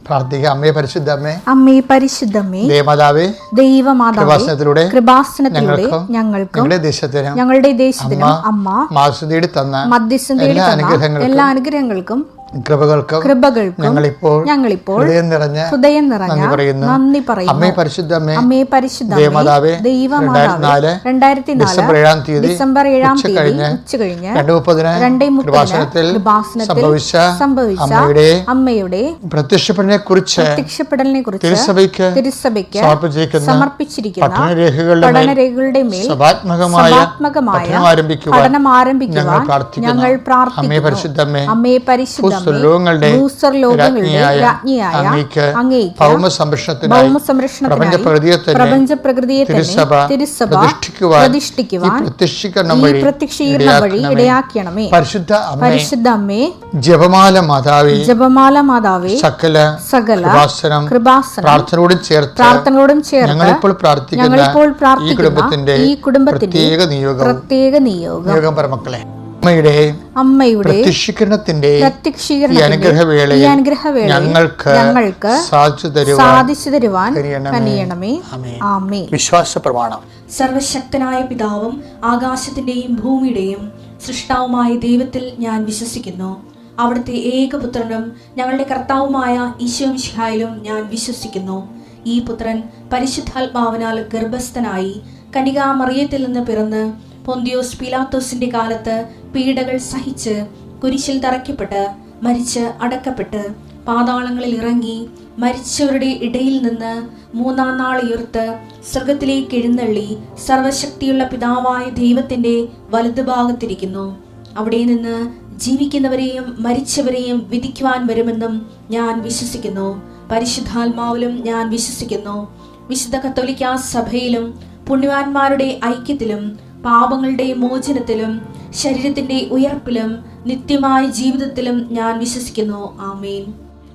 പ്രാർത്ഥിക്കുക. അമ്മേ പരിശുദ്ധമ്മേ, അമ്മേ പരിശുദ്ധമ്മേ, ദേവമാതാവേ, ദൈവമാതാവേ, കൃപാസനത്തിലൂടെ ഞങ്ങൾക്കും ഞങ്ങളുടെ ദേശത്തിനും അമ്മ മധ്യസ്ഥം തേടി തന്ന എല്ലാ അനുഗ്രഹങ്ങൾക്കും കൃപകൾക്കും ഞങ്ങളിപ്പോൾ ഹൃദയം നിറഞ്ഞ നന്ദി പറയുന്നു. അമ്മേ പരിശുദ്ധമ്മേ, അമ്മേ പരിശുദ്ധമ്മേ, ദൈവമാതാവേ, 2004 ഡിസംബർ 7 ഉച്ചകഴിഞ്ഞ് 2:30 കൃപാസനത്തിൽ സംഭവിച്ച അമ്മയുടെ പ്രത്യക്ഷപ്പെടലിനെ കുറിച്ച് തിരുസഭയ്ക്ക് സമർപ്പിച്ചിരിക്കുന്ന പഠനരേഖകളുടെ മേൽ സഭാത്മകമായ പഠനം ആരംഭിക്കുവാൻ ഞങ്ങൾ പ്രാർത്ഥിക്കുന്നു. അമ്മേ പരിശുദ്ധമ്മേ, ഭൂസ്വർലോകങ്ങളുടെ രാജ്ഞിയായ അങ്ങേയ്ക്ക് പ്രപഞ്ചപ്രകൃതിയെ തിരുസഭ പ്രതിഷ്ഠിക്കുവാൻ ഈ പ്രത്യക്ഷീകരണം വഴി ഇടയാക്കണമേ. പരിശുദ്ധ അമ്മേ, ജപമാല മാതാവേ, സകല കൃപാസനം പ്രാർത്ഥനയോടും ചേർത്ത് ഞങ്ങളിപ്പോൾ പ്രാർത്ഥിക്കുന്ന ഈ കുടുംബത്തിന്റെ പ്രത്യേക നിയോഗം മക്കളെ, അമ്മയുടെ പ്രത്യക്ഷീകരണത്തിന്റെ അനുഗ്രഹവേള ഞങ്ങൾക്ക് സാധിച്ചു തരുവാൻ കനിയണമേ. ആമേൻ. വിശ്വാസ പ്രമാണം. സർവശക്തനായ പിതാവും ആകാശത്തിന്റെയും ഭൂമിയുടെയും സൃഷ്ടാവുമായ ദൈവത്തിൽ ഞാൻ വിശ്വസിക്കുന്നു. അവിടുത്തെ ഏകപുത്രനും ഞങ്ങളുടെ കർത്താവുമായ ഈശോ മിശിഹായിലും ഞാൻ വിശ്വസിക്കുന്നു. ഈ പുത്രൻ പരിശുദ്ധാത്മാവിനാൽ ഗർഭസ്ഥനായി കന്യകാമറിയത്തിൽ നിന്ന് പിറന്ന് പൊന്തിയോസ് പീലാത്തോസിന്റെ കാലത്ത് പീഡകൾ സഹിച്ച് കുരിശിൽ തറയ്ക്കപ്പെട്ട് മരിച്ച് അടക്കപ്പെട്ട് പാതാളങ്ങളിൽ ഇറങ്ങി മരിച്ചവരുടെ ഇടയിൽ നിന്ന് 3-ാം നാൾ ഉയർത്ത് സ്വർഗത്തിലേക്ക് എഴുന്നള്ളി സർവശക്തിയുള്ള പിതാവായ ദൈവത്തിന്റെ വലതുഭാഗത്തിരിക്കുന്നു. അവിടെ നിന്ന് ജീവിക്കുന്നവരെയും മരിച്ചവരെയും വിധിക്കുവാൻ വരുമെന്നും ഞാൻ വിശ്വസിക്കുന്നു. പരിശുദ്ധാത്മാവിലും ഞാൻ വിശ്വസിക്കുന്നു. വിശുദ്ധ കത്തോലിക്കാ സഭയിലും പുണ്യവാന്മാരുടെ ഐക്യത്തിലും പാപങ്ങളുടെ മോചനത്തിലും ശരീരത്തിന്റെ ഉയർപ്പിലും നിത്യമായ ജീവിതത്തിലും ഞാൻ വിശ്വസിക്കുന്നു. ആമേൻ.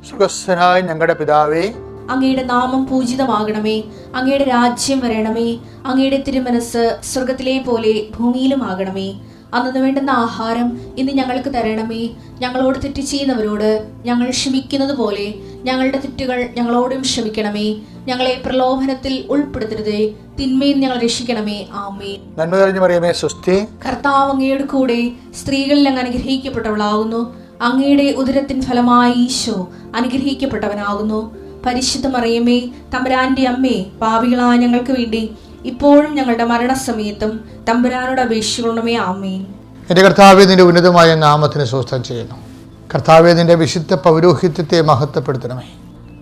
സ്വർഗ്ഗസ്ഥനായ ഞങ്ങളുടെ പിതാവേ, അങ്ങയുടെ നാമം പൂജിതമാകണമേ. അങ്ങയുടെ രാജ്യം വരണമേ. അങ്ങയുടെ തിരുമനസ് സ്വർഗത്തിലെ പോലെ ഭൂമിയിലും ആകണമേ. അന്നു വേണ്ടുന്ന ആഹാരം ഇന്ന് ഞങ്ങൾക്ക് തരണമേ. ഞങ്ങളോട് തെറ്റ് ചെയ്യുന്നവരോട് ഞങ്ങൾ ക്ഷമിക്കുന്നത് പോലെ ഞങ്ങളുടെ തെറ്റുകൾ ഞങ്ങളോടും ക്ഷമിക്കണമേ. ഞങ്ങളെ പ്രലോഭനത്തിൽ ഉൾപ്പെടുത്തരുതേ, തിന്മയിൽ ഞങ്ങൾ രക്ഷിക്കണമേ. ആമേൻ. നന്മ നിറഞ്ഞ മറിയമേ, സ്വസ്തി. കർത്താവ് അങ്ങയുടെ കൂടെ സ്ത്രീകളിൽ അങ്ങ് അനുഗ്രഹിക്കപ്പെട്ടവളാകുന്നു. അങ്ങയുടെ ഉദരത്തിൻ ഫലമായി ഈശോ അനുഗ്രഹിക്കപ്പെട്ടവനാകുന്നു. പരിശുദ്ധ മറിയമേ, തമ്പുരാന്റെ അമ്മേ, പാപികളായ ഞങ്ങൾക്ക് വേണ്ടി ഇപ്പോഴും ഞങ്ങളുടെ മരണസമയത്തും തമ്പുരാനോട് അപേക്ഷിക്കണമേ. ആമേൻ. എൻ്റെ കർത്താവേ, നിന്റെ ഉന്നതമായ നാമത്തിന് സ്വസ്ഥം ചെയ്യുന്നു. കർത്താവേ, നിന്റെ വിശുദ്ധ പൗരോഹിത്യത്തെ മഹത്വപ്പെടുത്തണമേ.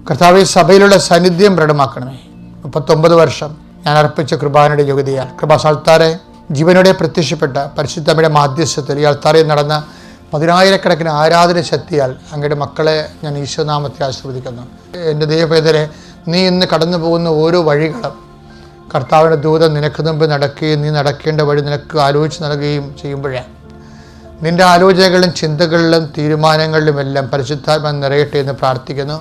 കർത്താവേ, സഭയിലുള്ള സാന്നിധ്യം പ്രകടമാക്കണമേ. 39 വർഷം ഞാൻ അർപ്പിച്ച കൃപാനയുടെ യോഗ്യതയാൽ കൃപാസാൽത്താറെ ജീവനോടെ പ്രത്യക്ഷപ്പെട്ട പരിശുദ്ധമ്മയുടെ മാധ്യസ്ഥത്തിൽ ഈ അൾത്താറയിൽ നടന്ന 10,000-കണക്കിന് ആരാധന ശക്തിയാൽ അങ്ങയുടെ മക്കളെ ഞാൻ ഈശോനാമത്തെ ആശീർവദിക്കുന്നു. എൻ്റെ ദൈവപേദരെ, നീ ഇന്ന് കടന്നു പോകുന്ന ഓരോ വഴികളും കർത്താവിൻ്റെ ദൂതൻ നിനക്ക് മുമ്പ് നടക്കുകയും നീ നടക്കേണ്ട വഴി നിനക്ക് ആലോചിച്ച് നൽകുകയും ചെയ്യുമ്പോഴേ നിൻ്റെ ആലോചനകളിലും ചിന്തകളിലും തീരുമാനങ്ങളിലുമെല്ലാം പരിശുദ്ധാത്മ നിറയട്ടെ എന്ന് പ്രാർത്ഥിക്കുന്നു.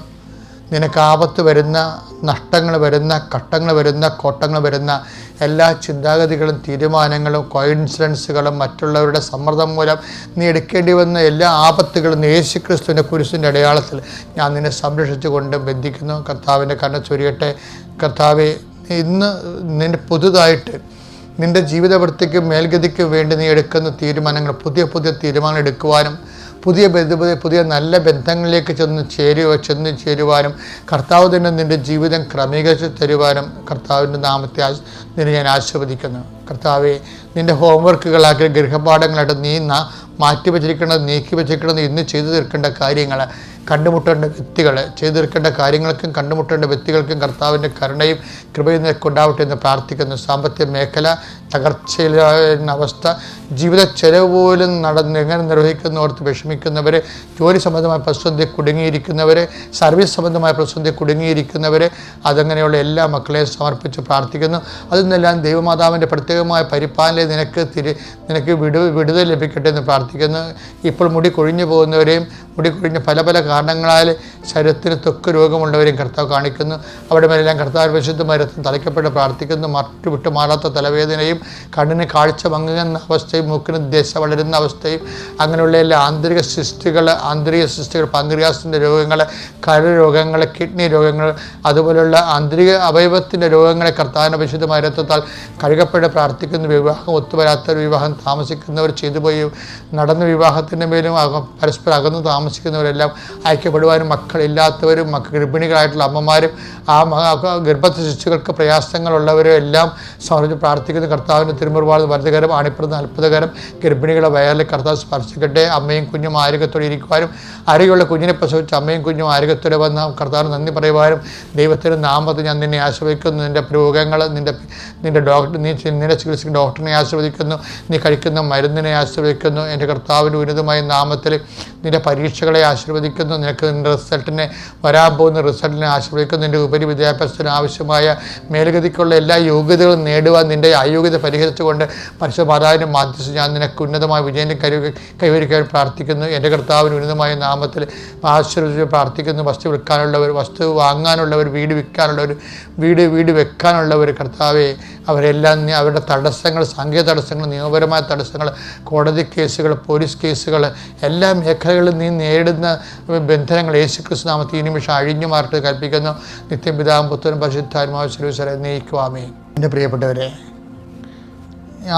നിനക്ക് ആപത്ത് വരുന്ന, നഷ്ടങ്ങൾ വരുന്ന, ഘട്ടങ്ങൾ വരുന്ന, കോട്ടങ്ങൾ വരുന്ന എല്ലാ ചിന്താഗതികളും തീരുമാനങ്ങളും കോയിൻസിഡൻസുകളും മറ്റുള്ളവരുടെ സമ്മർദ്ദം മൂലം നീ എടുക്കേണ്ടി വന്ന എല്ലാ ആപത്തുകളും യേശുക്രിസ്തുവിൻ്റെ കുരിശിൻ്റെ അടയാളത്തിൽ ഞാൻ നിന്നെ സംരക്ഷിച്ചു കൊണ്ട് ബന്ധിക്കുന്നു. കർത്താവിൻ്റെ കണ്ണ് ചൊരിയട്ടെ. കർത്താവെ, ഇന്ന് നിൻ്റെ പുതുതായിട്ട് നിൻ്റെ ജീവിതവൃത്തിക്കും മേൽഗതിക്കും വേണ്ടി നീ എടുക്കുന്ന തീരുമാനങ്ങൾ, പുതിയ തീരുമാനങ്ങൾ എടുക്കുവാനും പുതിയ നല്ല ബന്ധങ്ങളിലേക്ക് ചെന്ന് ചേരുവാനും കർത്താവ് തന്നെ നിൻ്റെ ജീവിതം ക്രമീകരിച്ച് തരുവാനും കർത്താവിൻ്റെ നാമത്തെ നിന്നെ ഞാൻ ആശീർവദിക്കുന്നു. കർത്താവെ, നിൻ്റെ ഹോംവർക്കുകളാക്കി ഗൃഹപാഠങ്ങളായിട്ട് നീ മാറ്റി വെച്ചിരിക്കുന്നത്, നീക്കി വെച്ചിരിക്കുന്നത്, ഇന്ന് ചെയ്തു തീർക്കേണ്ട കാര്യങ്ങൾ, കണ്ടുമുട്ടേണ്ട വ്യക്തികൾ, ചെയ്തു തീർക്കേണ്ട കാര്യങ്ങൾക്കും കണ്ടുമുട്ടേണ്ട വ്യക്തികൾക്കും കർത്താവിൻ്റെ കരുണയും കൃപയും കൊണ്ടാവട്ടെ എന്ന് പ്രാർത്ഥിക്കുന്നു. സാമ്പത്തിക മേഖല തകർച്ചയിലാകുന്ന അവസ്ഥ, ജീവിത ചെലവ് പോലും എങ്ങനെ നിർവഹിക്കുന്ന ഓർത്ത് വിഷമിക്കുന്നവർ, ജോലി സംബന്ധമായ പ്രതിസന്ധി കുടുങ്ങിയിരിക്കുന്നവർ, സർവീസ് സംബന്ധമായ പ്രതിസന്ധി കുടുങ്ങിയിരിക്കുന്നവർ, അതങ്ങനെയുള്ള എല്ലാ മക്കളെയും സമർപ്പിച്ച് പ്രാർത്ഥിക്കുന്നു. അതിൽ ദൈവമാതാവിൻ്റെ പ്രത്യേകമായ പരിപാലനയിൽ നിനക്ക് വിടുതൽ ലഭിക്കട്ടെ എന്ന് പ്രാർത്ഥിക്കുന്നു. ഇപ്പോൾ മുടി കൊഴിഞ്ഞു പോകുന്നവരെയും മുടി കൊഴിഞ്ഞ പല കാരണങ്ങളാൽ ശരീരത്തിന് ത്വക്ക് രോഗമുള്ളവരെയും കർത്താവ് കാണിക്കുന്നു. അവിടെ മേലെല്ലാം കർത്താവ് പരിശുദ്ധമായ രക്തം തളിക്കപ്പെട്ട് പ്രാർത്ഥിക്കുന്നു. വിട്ടു മാറാത്ത തലവേദനയും കണ്ണിന് കാഴ്ച മങ്ങുന്ന അവസ്ഥയും മൂക്കിന് ദശ വളരുന്ന അവസ്ഥയും അങ്ങനെയുള്ള എല്ലാ ആന്തരിക സിസ്റ്റുകൾ പാങ്ക്രിയാസിൻ്റെ രോഗങ്ങൾ, കരരോഗങ്ങൾ, കിഡ്നി രോഗങ്ങൾ, അതുപോലെയുള്ള ആന്തരിക അവയവത്തിൻ്റെ രോഗങ്ങളെ കർത്താവിൻ്റെ പരിശുദ്ധമായ രക്തത്താൽ കഴുകപ്പെട്ട് പ്രാർത്ഥിക്കുന്നു. വിവാഹം ഒത്തുവരാത്തൊരു വിവാഹം താമസിക്കുന്നവർ, ചെയ്തുപോയി നടന്ന വിവാഹത്തിൻ്റെ മേലും പരസ്പരം അകന്നു താമസിക്കുന്നവരെല്ലാം ഐക്യപ്പെടുവാനും, മക്കളില്ലാത്തവരും ഗർഭിണികളായിട്ടുള്ള അമ്മമാരും ഗർഭസ്ഥ ശിശുക്കൾക്ക് പ്രയാസങ്ങളുള്ളവരും എല്ലാം സമർപ്പിച്ച് പ്രാർത്ഥിക്കുന്ന കർത്താവിൻ്റെ തിരുമുറിവാൾ വലുതുകരം ആണിപ്രദം അത്ഭുതകരം ഗർഭിണികളെ വയറിൽ കർത്താവ് സ്പർശിക്കട്ടെ. അമ്മയും കുഞ്ഞും ആരോഗ്യത്തോടെ ഇരിക്കുവാനും, ആരോഗ്യമുള്ള കുഞ്ഞിനെ പ്രസവിച്ച് അമ്മയും കുഞ്ഞും ആരോഗ്യത്തോടെ വന്ന് കർത്താവിന് നന്ദി പറയുവാനും, ദൈവത്തിൻ്റെ നാമത്തിൽ ഞാൻ നിന്നെ ആശ്രയിക്കുന്നു. നിൻ്റെ രോഗങ്ങൾ, നിൻ്റെ ഡോക്ടർ, നിന്നെ ചികിത്സിക്കുന്ന ഡോക്ടറിനെ ആശ്രയിക്കുന്നു. നീ കഴിക്കുന്ന മരുന്നിനെ ആശ്രയിക്കുന്നു. എൻ്റെ കർത്താവിൻ്റെ ഉന്നതമായ നാമത്തിൽ നിൻ്റെ പരീക്ഷകളെ ആശീർവദിക്കുന്നു. നിനക്ക് നിൻ്റെ റിസൾട്ടിനെ, വരാൻ പോകുന്ന റിസൾട്ടിനെ ആശ്രയിക്കുന്നു. നിൻ്റെ ഉപരി വിദ്യാഭ്യാസത്തിന് ആവശ്യമായ മേൽഗതിക്കുള്ള എല്ലാ യോഗ്യതകളും നേടുവാൻ നിൻ്റെ അയോഗ്യത പരിഹരിച്ചുകൊണ്ട് പരിശുദ്ധ മാതാവിൻ്റെ മാധ്യസ്ഥ ഞാൻ നിനക്ക് ഉന്നതമായ വിജയം കൈവരിക്കാൻ പ്രാർത്ഥിക്കുന്നു. എൻ്റെ കർത്താവിന് ഉന്നതമായ നാമത്തിൽ ആശീർവദിച്ച് പ്രാർത്ഥിക്കുന്നു. വസ്തു വിൽക്കാനുള്ളവർ, വസ്തു വാങ്ങാനുള്ളവർ, വീട് വിൽക്കാനുള്ളവർ, വീട് വെക്കാനുള്ളവർ കർത്താവെ അവരെല്ലാം നീ അവരുടെ തടസ്സങ്ങൾ, സാങ്കേതിക തടസ്സങ്ങൾ, നിയമപരമായ തടസ്സങ്ങൾ, കോടതി കേസുകൾ, പോലീസ് കേസുകൾ, എല്ലാ മേഖലകളിലും നീ നേരിടുന്ന ബന്ധനങ്ങൾ യേശുക്രിസ്തു നാമത്തിൽ ഈ നിമിഷം അഴിഞ്ഞു മാറട്ടെ കൽപ്പിക്കുന്നു. നിത്യം പിതാവും പുത്രനും പരിശുദ്ധാത്മാവും സർവ്വസരെ നയിക്കുവാമേ. എൻ്റെ പ്രിയപ്പെട്ടവരെ,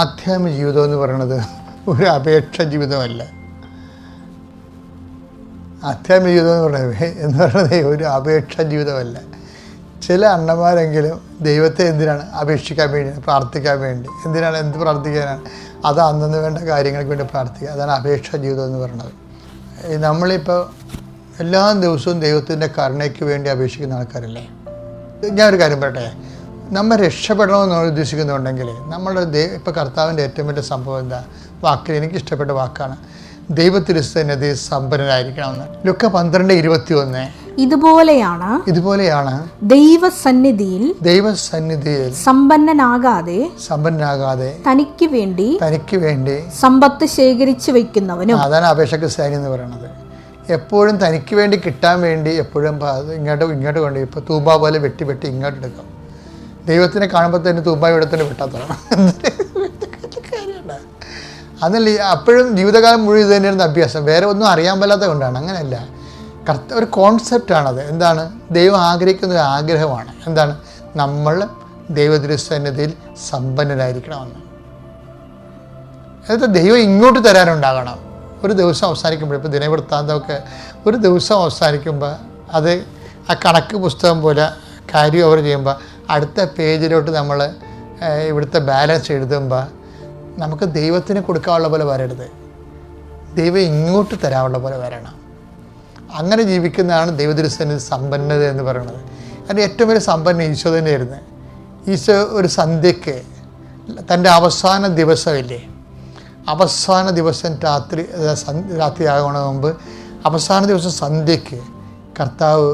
ആധ്യാത്മിക ജീവിതം എന്ന് പറയുന്നത് ഒരു അപേക്ഷ ജീവിതമല്ല. ആധ്യാത്മിക ജീവിതം എന്ന് പറയുന്നത് ഒരു അപേക്ഷ ജീവിതമല്ല. ചില അണ്ണന്മാരെങ്കിലും ദൈവത്തെ എന്തിനാണ് അപേക്ഷിക്കാൻ വേണ്ടി, പ്രാർത്ഥിക്കാൻ വേണ്ടി. എന്ത് പ്രാർത്ഥിക്കാനാണ്? അത് അന്നു വേണ്ട കാര്യങ്ങൾക്ക് വേണ്ടി പ്രാർത്ഥിക്കുക. അതാണ് അപേക്ഷ ജീവിതം എന്ന് പറയുന്നത്. നമ്മളിപ്പോൾ എല്ലാ ദിവസവും ദൈവത്തിൻ്റെ കരുണയ്ക്ക് വേണ്ടി അപേക്ഷിക്കുന്ന ആൾക്കാരല്ലേ? ഞാനൊരു കാര്യം പറയട്ടെ, നമ്മൾ രക്ഷപ്പെടണമെന്ന് ഉദ്ദേശിക്കുന്നുണ്ടെങ്കിൽ നമ്മളുടെ ഇപ്പോൾ കർത്താവിൻ്റെ ഏറ്റവും വലിയ സംഭവം എന്താ? വാക്കിൽ എനിക്കിഷ്ടപ്പെട്ട വാക്കാണ്, ദൈവത്തിരുസന്നിധി സമ്പന്നരായിരിക്കണമെന്ന്. ലുക്ക 12:21. ഇതുപോലെയാണ് ദൈവസന്നിധിയിൽ സമ്പന്നനാകാതെ തനിക്ക് വേണ്ടി സമ്പത്ത് ശേഖരിച്ചു വയ്ക്കുന്നവനും. അതാണ് അപേക്ഷക്ക് സേന എന്ന് പറയുന്നത്. എപ്പോഴും തനിക്ക് വേണ്ടി കിട്ടാൻ വേണ്ടി എപ്പോഴും ഇങ്ങോട്ട് കൊണ്ട് ഇപ്പോൾ തൂമ്പ പോലെ വെട്ടി ഇങ്ങോട്ട് എടുക്കും. ദൈവത്തിനെ കാണുമ്പോൾ തന്നെ തൂമ്പ ഇവിടത്തിന് വെട്ടാത്തതാണ്. അതല്ല, അപ്പോഴും ജീവിതകാലം മുഴുവൻ ഇത് തന്നെയായിരുന്നു അഭ്യാസം. വേറെ ഒന്നും അറിയാൻ പാലാത്ത കൊണ്ടാണ്. അങ്ങനെയല്ല, ഒരു കോൺസെപ്റ്റാണത്. എന്താണ്? ദൈവം ആഗ്രഹിക്കുന്ന ഒരു ആഗ്രഹമാണ്. എന്താണ്? നമ്മൾ ദൈവത്തിരുസന്നിധിയിൽ സമ്പന്നരായിരിക്കണമെന്ന്. അതായത് ദൈവം ഇങ്ങോട്ട് തരാനുണ്ടാകണം. ഒരു ദിവസം അവസാനിക്കുമ്പോൾ, ഇപ്പോൾ ദിനവൃത്താന്തമൊക്കെ ഒരു ദിവസം അവസാനിക്കുമ്പോൾ അത് ആ കണക്ക് പുസ്തകം പോലെ കാര്യം ഓവർ ചെയ്യുമ്പോൾ അടുത്ത പേജിലോട്ട് നമ്മൾ ഇവിടുത്തെ ബാലൻസ് എഴുതുമ്പോൾ നമുക്ക് ദൈവത്തിന് കൊടുക്കാനുള്ള പോലെ വരരുത്, ദൈവം ഇങ്ങോട്ട് തരാനുള്ള പോലെ വരണം. അങ്ങനെ ജീവിക്കുന്നതാണ് ദൈവത്തിരുസന്നിധി സമ്പന്നത എന്ന് പറയുന്നത്. അതിൻ്റെ ഏറ്റവും വലിയ സമ്പന്ന ഈശോ തന്നെയായിരുന്നു. ഈശോ ഒരു സന്ധ്യയ്ക്ക് തൻ്റെ അവസാന ദിവസമില്ലേ, അവസാന ദിവസം രാത്രിയാകണ മുമ്പ് അവസാന ദിവസം സന്ധ്യയ്ക്ക് കർത്താവ്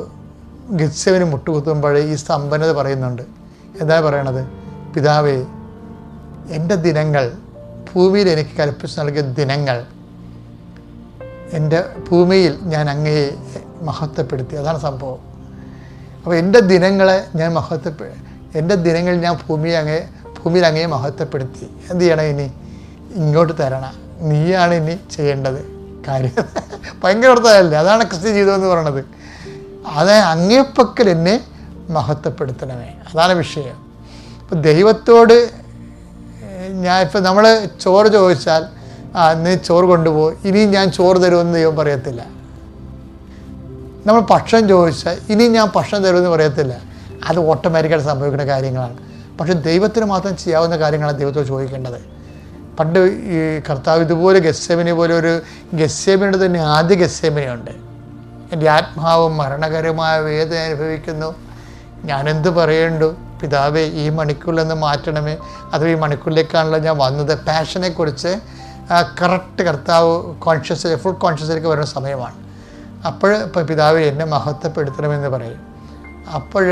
ഗെത്സേമനി മുട്ടുകുത്തുമ്പോൾ ഈ സമ്പന്നത പറയുന്നുണ്ട്. എന്താ പറയണത്? പിതാവേ, എൻ്റെ ദിനങ്ങൾ, ഭൂമിയിൽ എനിക്ക് കൽപ്പിച്ച് നൽകിയ ദിനങ്ങൾ, എൻ്റെ ഭൂമിയിൽ ഞാൻ അങ്ങയെ മഹത്വപ്പെടുത്തി. അതാണ് സംഭവം. അപ്പോൾ എൻ്റെ ദിനങ്ങളെ ഞാൻ എൻ്റെ ദിനങ്ങളിൽ ഞാൻ ഭൂമിയിൽ അങ്ങയെ മഹത്വപ്പെടുത്തി. എന്ത് ചെയ്യണം? ഇനി ഇങ്ങോട്ട് തരണം, നീയാണ് ഇനി ചെയ്യേണ്ടത് കാര്യം. ഭയങ്കര അർത്ഥമല്ലേ? അതാണ് ക്രിസ്ത്യ ജീവിതം എന്ന് പറയുന്നത്. അത് അങ്ങേപ്പക്കൽ എന്നെ മഹത്വപ്പെടുത്തണമേ, അതാണ് വിഷയം. ഇപ്പം ദൈവത്തോട് ഇപ്പോൾ നമ്മൾ ചോറ് ചോദിച്ചാൽ നീ ചോറ് കൊണ്ടുപോയി, ഇനി ഞാൻ ചോറ് തരുമെന്ന് ദൈവം പറയത്തില്ല. നമ്മൾ ഭക്ഷണം ചോദിച്ചാൽ ഇനി ഞാൻ ഭക്ഷണം തരുമെന്ന് പറയത്തില്ല. അത് ഓട്ടോമാറ്റിക്കായിട്ട് സംഭവിക്കുന്ന കാര്യങ്ങളാണ്. പക്ഷെ ദൈവത്തിന് മാത്രം ചെയ്യാവുന്ന കാര്യങ്ങളാണ് ദൈവത്തോട് ചോദിക്കേണ്ടത്. പണ്ട് ഈ കർത്താവ് ഇതുപോലെ ഗെത്സേമനി പോലെ ഒരു ഗെത്സേമനിയുടെ തന്നെ ആദ്യ ഗെത്സേമനിയുണ്ട്. എൻ്റെ ആത്മാവ് മരണകരമായ വേദന അനുഭവിക്കുന്നു, ഞാനെന്ത് പറയേണ്ടു? പിതാവേ, ഈ മണിക്കൂറിലൊന്ന് മാറ്റണമേ. അത് ഈ മണിക്കൂറിലേക്കാണല്ലോ ഞാൻ വന്നത്. പാഷനെക്കുറിച്ച് കറക്റ്റ് കർത്താവ് ഫുൾ കോൺഷ്യസിലേക്ക് വരുന്ന സമയമാണ്. അപ്പോൾ ഇപ്പോൾ പിതാവേ എന്നെ മഹത്വപ്പെടുത്തണമെന്ന് പറയും. അപ്പോൾ